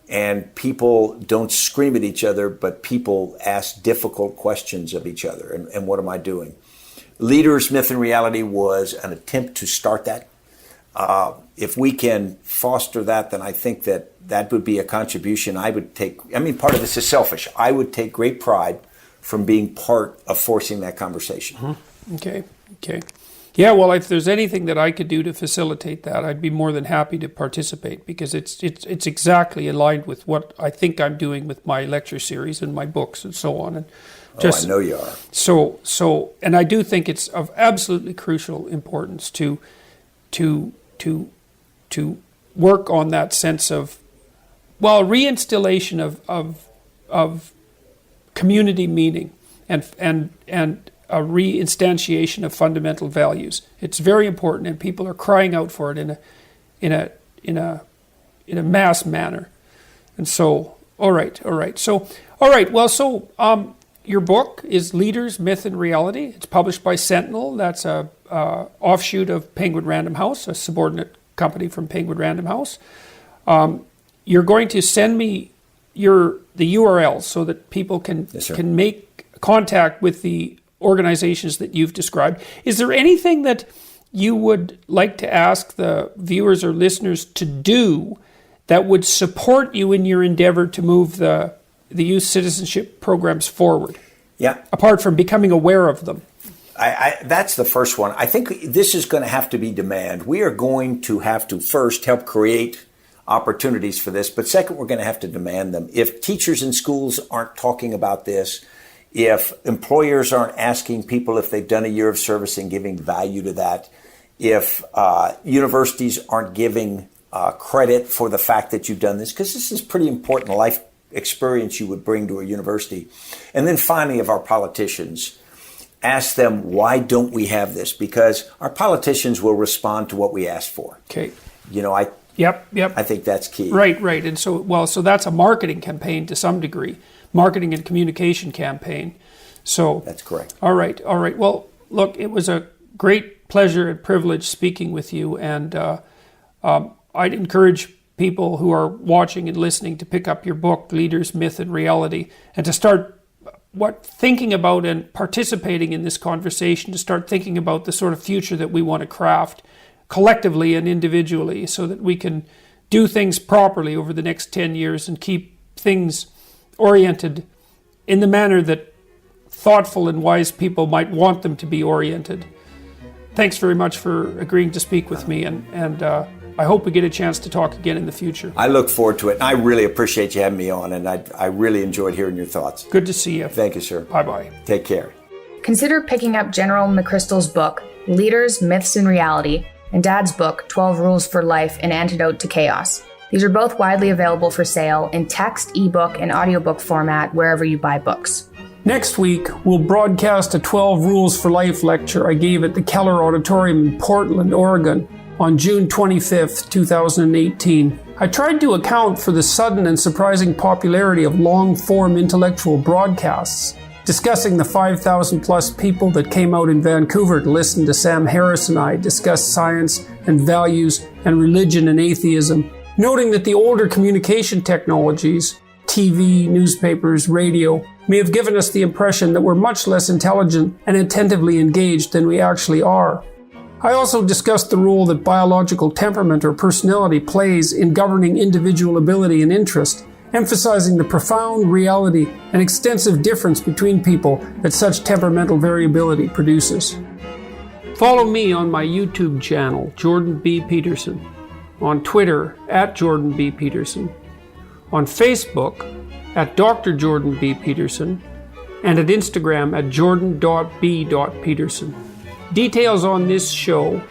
And people don't scream at each other, but people ask difficult questions of each other. And what am I doing? Leaders, Myth and Reality was an attempt to start that. If we can foster that, then I think that would be a contribution I would take. Part of this is selfish. I would take great pride from being part of forcing that conversation. Mm-hmm. Okay. Yeah, well, if there's anything that I could do to facilitate that, I'd be more than happy to participate, because it's exactly aligned with what I think I'm doing with my lecture series and my books and so on. And I know you are. So, and I do think it's of absolutely crucial importance to work on that sense of, reinstillation of community meaning and a reinstantiation of fundamental values. It's very important, and people are crying out for it in a mass manner. And so, all right. So, your book is Leaders, Myth and Reality. It's published by Sentinel. That's a offshoot of Penguin Random House, a subordinate company from Penguin Random House. You're going to send me the URL so that people can make contact with the organizations that you've described. Is there anything that you would like to ask the viewers or listeners to do that would support you in your endeavor to move the youth citizenship programs forward? Yeah. Apart from becoming aware of them. That's the first one. I think this is going to have to be demand. We are going to have to first help create opportunities for this, but second, we're going to have to demand them. If teachers in schools aren't talking about this, if employers aren't asking people if they've done a year of service and giving value to that, if universities aren't giving credit for the fact that you've done this, because this is pretty important life experience you would bring to a university. And then finally, of our politicians, ask them, why don't we have this? Because our politicians will respond to what we ask for. Okay. Yep. I think that's key. Right. And so that's a marketing campaign to some degree, marketing and communication campaign. So that's correct. All right. Well, look, it was a great pleasure and privilege speaking with you, and I'd encourage people who are watching and listening to pick up your book, Leaders, Myth, and Reality, and to start thinking about and participating in this conversation, to start thinking about the sort of future that we want to craft collectively and individually, so that we can do things properly over the next 10 years and keep things oriented in the manner that thoughtful and wise people might want them to be oriented. Thanks very much for agreeing to speak with me, and I hope we get a chance to talk again in the future. I look forward to it. I really appreciate you having me on, and I really enjoyed hearing your thoughts. Good to see you. Thank you, sir. Bye-bye. Take care. Consider picking up General McChrystal's book, Leaders, Myths, and Reality, and Dad's book, 12 Rules for Life, An Antidote to Chaos. These are both widely available for sale in text, ebook, and audiobook format wherever you buy books. Next week, we'll broadcast a 12 Rules for Life lecture I gave at the Keller Auditorium in Portland, Oregon, on June 25th, 2018. I tried to account for the sudden and surprising popularity of long-form intellectual broadcasts, discussing the 5,000 plus people that came out in Vancouver to listen to Sam Harris and I discuss science and values and religion and atheism, noting that the older communication technologies, TV, newspapers, radio, may have given us the impression that we're much less intelligent and attentively engaged than we actually are. I also discussed the role that biological temperament or personality plays in governing individual ability and interest, emphasizing the profound reality and extensive difference between people that such temperamental variability produces. Follow me on my YouTube channel, Jordan B. Peterson, on Twitter @JordanB. On Facebook @Dr. Jordan B. Peterson, and at Instagram @Jordan.B.Peterson. Details on this show,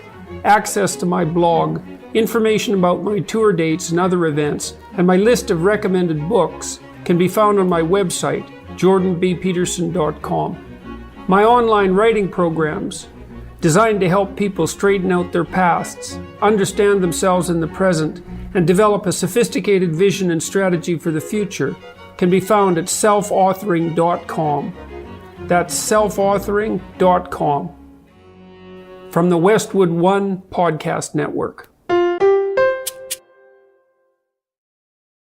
access to my blog, information about my tour dates and other events, and my list of recommended books can be found on my website, jordanbpeterson.com. My online writing programs, designed to help people straighten out their pasts, understand themselves in the present, and develop a sophisticated vision and strategy for the future, can be found at selfauthoring.com. That's selfauthoring.com. From the Westwood One Podcast Network.